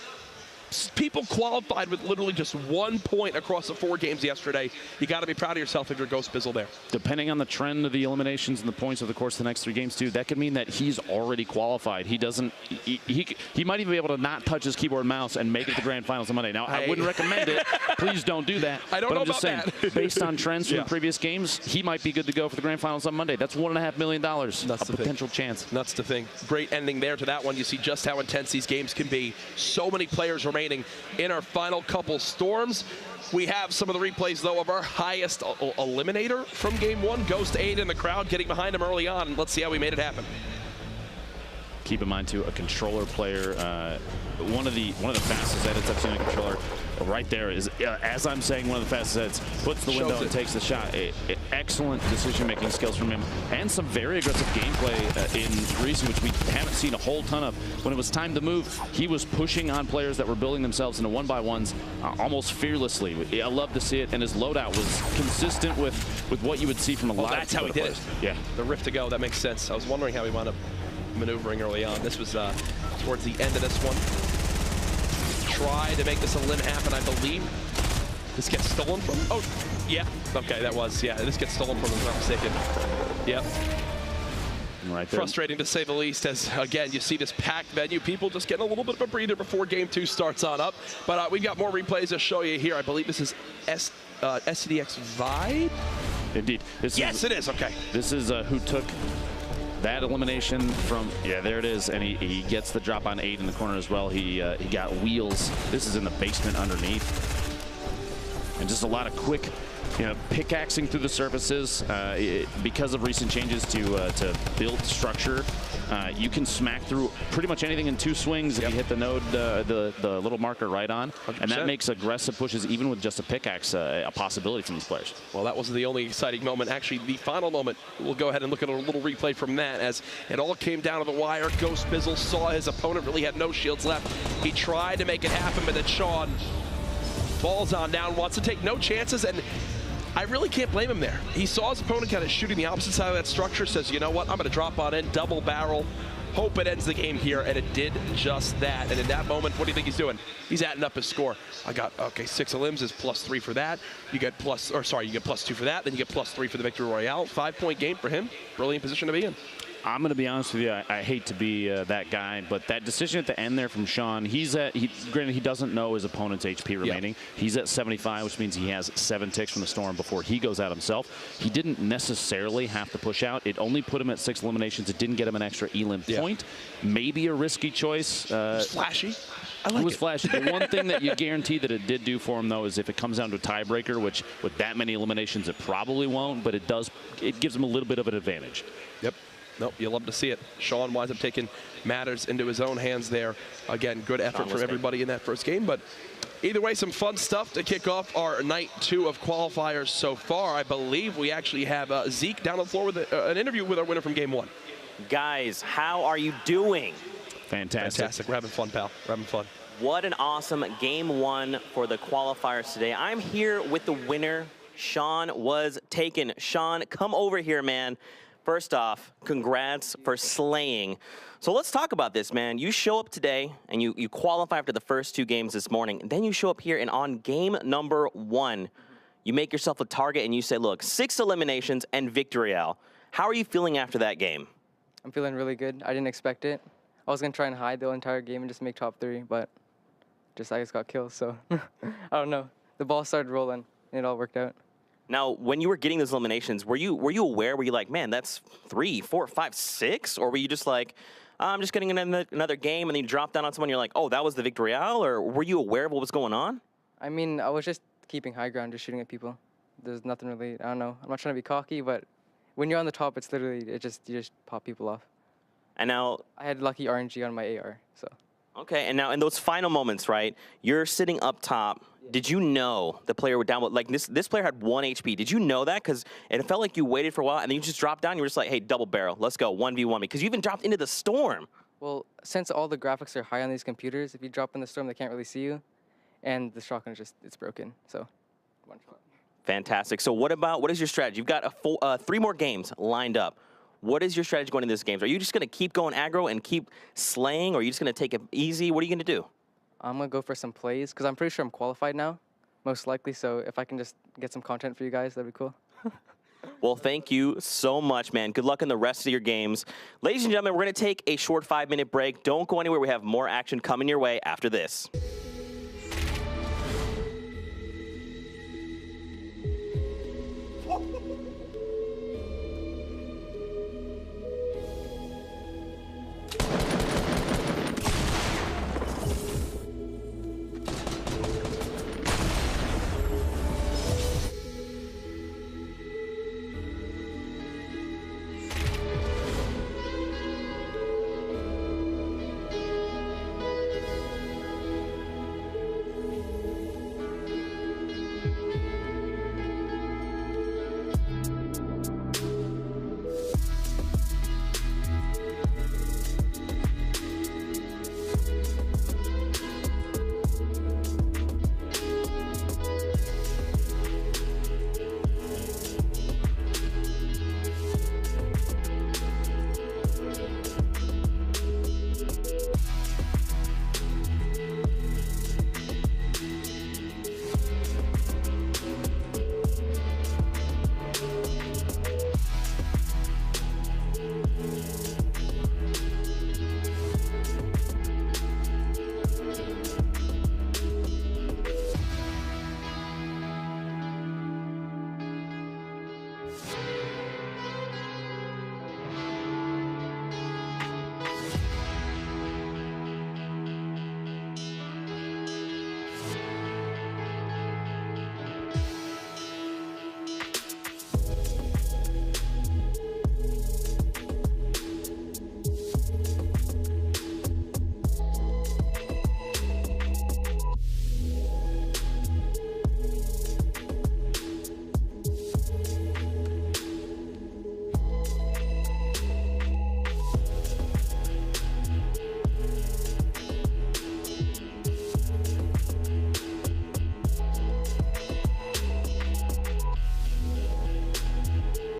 Speaker 1: people qualified with literally just 1 point across the 4 games yesterday. You got to be proud of yourself if you're Ghost Bizzle there.
Speaker 2: Depending on the trend of the eliminations and the points over the course of the next 3 games, too, that could mean that he's already qualified. He doesn't. He might even be able to not touch his keyboard and mouse and make it to the grand finals on Monday. Now, I wouldn't recommend it. Please don't do that.
Speaker 1: I don't
Speaker 2: but
Speaker 1: know
Speaker 2: I'm just saying,
Speaker 1: that.
Speaker 2: based on trends from the previous games, he might be good to go for the grand finals on Monday. That's $1.5 million. That's a potential chance.
Speaker 1: That's the thing. Great ending there to that one. You see just how intense these games can be. So many players remaining in our final couple storms. We have some of the replays, though, of our highest eliminator from game 1. Ghost 8 in the crowd, getting behind him early on. Let's see how we made it happen.
Speaker 2: Keep in mind, too, a controller player, one of the fastest edits I've seen on a controller right there is, as I'm saying, one of the fastest edits, puts the window and takes the shot. Excellent decision-making skills from him, and some very aggressive gameplay in recent, which we haven't seen a whole ton of. When it was time to move, he was pushing on players that were building themselves into 1-by-1s almost fearlessly. I love to see it, and his loadout was consistent with what you would see from a lot of
Speaker 1: that's how he did it.
Speaker 2: Yeah.
Speaker 1: The rift to go, that makes sense. I was wondering how he wound up maneuvering early on. This was towards the end of this one. Try to make this a limb happen, I believe. This gets stolen from him. Oh, yeah. Okay, that was, yeah. This gets stolen from him, if I'm not mistaken. Yep.
Speaker 2: Right there.
Speaker 1: Frustrating to say the least, as again you see this packed venue, people just getting a little bit of a breather before game 2 starts on up. But we've got more replays to show you here. I believe this is SCDX Vibe.
Speaker 2: Indeed.
Speaker 1: Yes, it is. Okay.
Speaker 2: This is who took that elimination from, yeah, there it is, and he gets the drop on 8 in the corner as well. He got wheels. This is in the basement underneath. And just a lot of quick, pickaxing through the surfaces. Because of recent changes to build structure, you can smack through pretty much anything in 2 swings if you hit the node, the little marker right on. 100%. And that makes aggressive pushes, even with just a pickaxe, a possibility from these players.
Speaker 1: Well, that wasn't the only exciting moment. Actually, the final moment, we'll go ahead and look at a little replay from that, as it all came down to the wire. Ghost Bizzle saw his opponent really had no shields left. He tried to make it happen, but then Sean falls on down, wants to take no chances, and I really can't blame him there. He saw his opponent kind of shooting the opposite side of that structure, says, you know what, I'm going to drop on in, double barrel, hope it ends the game here, and it did just that. And in that moment, what do you think he's doing? He's adding up his score. I got, okay, 6 elims is +3 for that. You get you get +2 for that, then you get +3 for the victory royale. 5-point game for him. Brilliant position to be in.
Speaker 2: I'm going to be honest with you. I hate to be that guy, but that decision at the end there from Sean, granted, he doesn't know his opponent's HP remaining. He's at 75, which means he has 7 ticks from the storm before he goes out himself. He didn't necessarily have to push out. It only put him at 6 eliminations. It didn't get him an extra elim point. Maybe a risky choice.
Speaker 1: It's flashy. I like it.
Speaker 2: It was flashy. The one thing that you guarantee that it did do for him, though, is if it comes down to a tiebreaker, which with that many eliminations it probably won't, but it gives him a little bit of an advantage.
Speaker 1: Yep. Nope, you love to see it. Sean winds up taking matters into his own hands there. Again, good effort from everybody in that first game. But either way, some fun stuff to kick off our night 2 of qualifiers so far. I believe we actually have Zeke down on the floor with an interview with our winner from game 1.
Speaker 4: Guys, how are you doing?
Speaker 2: Fantastic.
Speaker 1: We're having fun, pal. We're having fun.
Speaker 4: What an awesome game 1 for the qualifiers today. I'm here with the winner. Sean was taken. Sean, come over here, man. First off, congrats for slaying. So let's talk about this, man. You show up today, and you qualify after the first 2 games this morning. And then you show up here, and on game number 1, you make yourself a target, and you say, look, 6 eliminations and victory royale. How are you feeling after that game?
Speaker 6: I'm feeling really good. I didn't expect it. I was going to try and hide the entire game and just make top 3, but I just got killed, so I don't know. The ball started rolling, and it all worked out.
Speaker 4: Now, when you were getting those eliminations, were you aware? Were you like, man, that's 3, 4, 5, 6? Or were you just like, I'm just getting another game, and then you drop down on someone, you're like, oh, that was the victory royale? Or were you aware of what was going on?
Speaker 6: I mean, I was just keeping high ground, just shooting at people. There's nothing really, I don't know. I'm not trying to be cocky, but when you're on the top, it's literally, you just pop people off.
Speaker 4: And now,
Speaker 6: I had lucky RNG on my AR, so.
Speaker 4: Okay, and now in those final moments, right, you're sitting up top. Did you know the player would down? Like this player had 1 HP. Did you know that? Because it felt like you waited for a while, and then you just dropped down. You were just like, hey, double barrel. Let's go, 1v1 me. Because you even dropped into the storm.
Speaker 6: Well, since all the graphics are high on these computers, if you drop in the storm, they can't really see you. And the shotgun it's broken, so one shot.
Speaker 4: Fantastic. So what is your strategy? You've got 3 more games lined up. What is your strategy going into these games? Are you just going to keep going aggro and keep slaying, or are you just going to take it easy? What are you going to do?
Speaker 6: I'm going to go for some plays, because I'm pretty sure I'm qualified now, most likely. So if I can just get some content for you guys, that'd be cool.
Speaker 4: Well, thank you so much, man. Good luck in the rest of your games. Ladies and gentlemen, we're going to take a short 5-minute break. Don't go anywhere. We have more action coming your way after this.